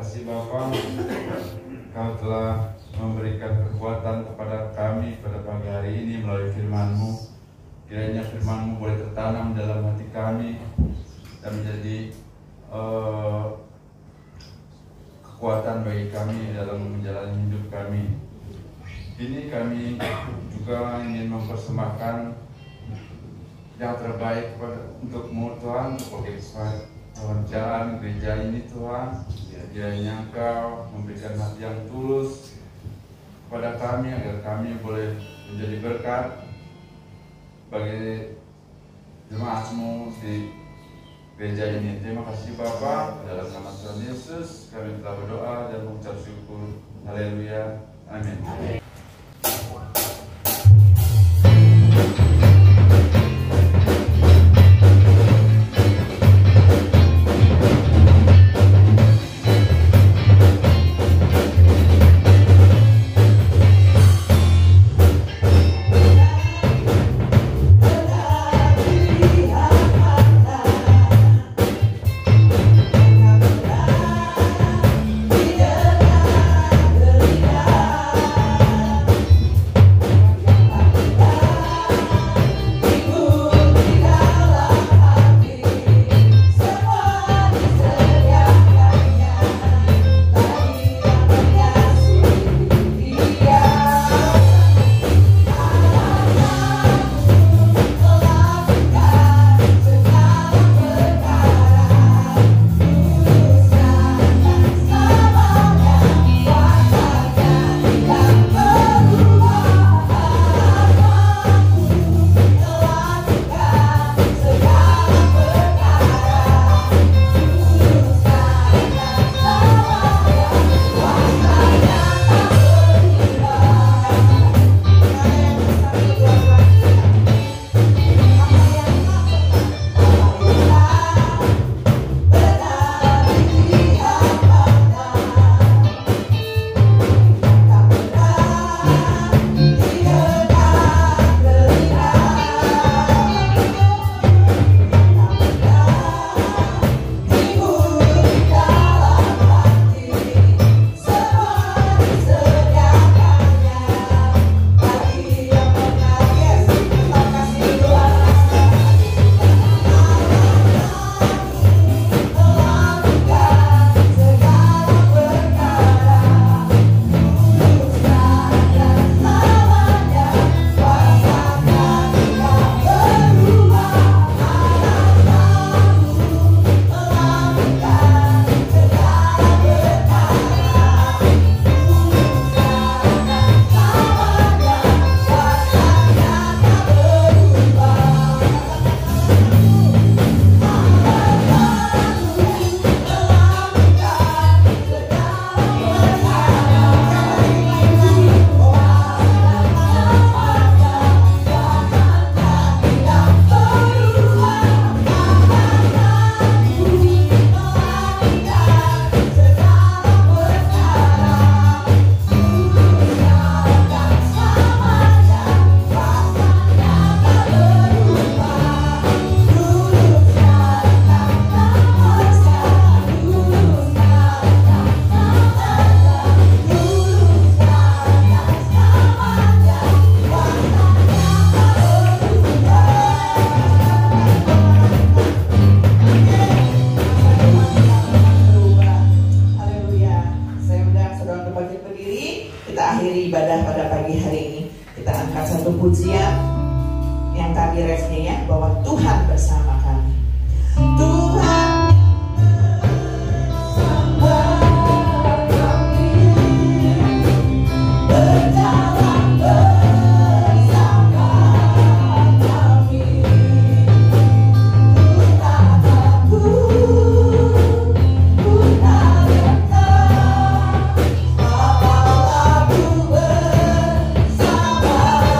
kasih Bapa, Kau telah memberikan kekuatan kepada kami pada pagi hari ini melalui firman-Mu. Kiranya firman-Mu boleh tertanam dalam hati kami dan menjadi kekuatan bagi kami dalam menjalani hidup kami. Ini kami juga ingin mempersembahkan yang terbaik untuk-Mu Tuhan, untuk pekerjaan gereja ini Tuhan. Kiranya Engkau memberikan hati yang tulus kepada kami agar kami boleh menjadi berkat bagi jemaat-Mu di gereja ini. Terima kasih Bapa, dalam nama Tuhan Yesus kami telah berdoa dan mengucap syukur. Haleluya. Amin. pujian yang tadi refnya ya, bahwa Tuhan bersama kami. Tuhan bersama kami, berjalan bersama kami. Ku tak takut, ku tak gentar, apabila ku bersama kami.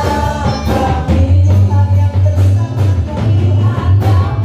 Tuhan yang bersama kami, Tuhan yang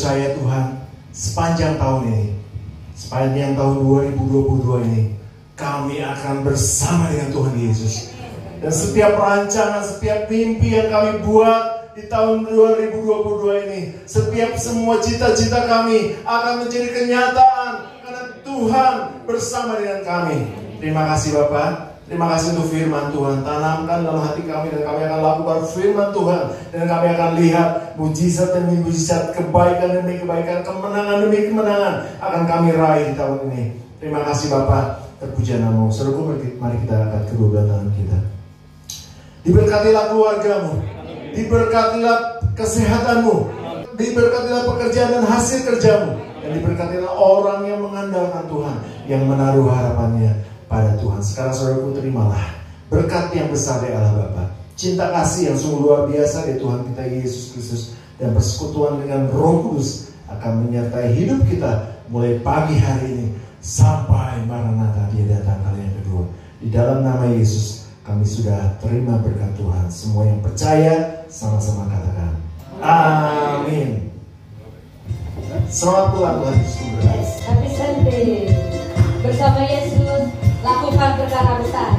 percaya Tuhan, sepanjang tahun ini, sepanjang tahun 2022 ini, kami akan bersama dengan Tuhan Yesus. Dan setiap rancangan, setiap mimpi yang kami buat di tahun 2022 ini, setiap semua cita-cita kami akan menjadi kenyataan karena Tuhan bersama dengan kami. Terima kasih Bapak. Terima kasih untuk firman Tuhan. Tanamkan dalam hati kami dan kami akan lakukan firman Tuhan. Dan kami akan lihat mujizat demi mujizat, kebaikan demi kebaikan, kemenangan demi kemenangan akan kami raih di tahun ini. Terima kasih Bapak. Terpuji namamu. Saudaraku, mari kita angkat kedua belah tangan kita. Diberkatilah keluargamu, diberkatilah kesehatanmu, diberkatilah pekerjaan dan hasil kerjamu, dan diberkatilah orang yang mengandalkan Tuhan, yang menaruh harapannya pada Tuhan. Sekarang saudaraku, terimalah berkat yang besar dari Allah Bapa, cinta kasih yang sungguh luar biasa dari Tuhan kita Yesus Kristus, dan persekutuan dengan Roh Kudus akan menyertai hidup kita mulai pagi hari ini sampai Maranatha Dia datang kali yang kedua. Di dalam nama Yesus kami sudah terima berkat Tuhan. Semua yang percaya sama-sama katakan amin. Selamat pulang Tuhan Yesus. Happy Sunday. Bersama Yesus lakukan perkara besar.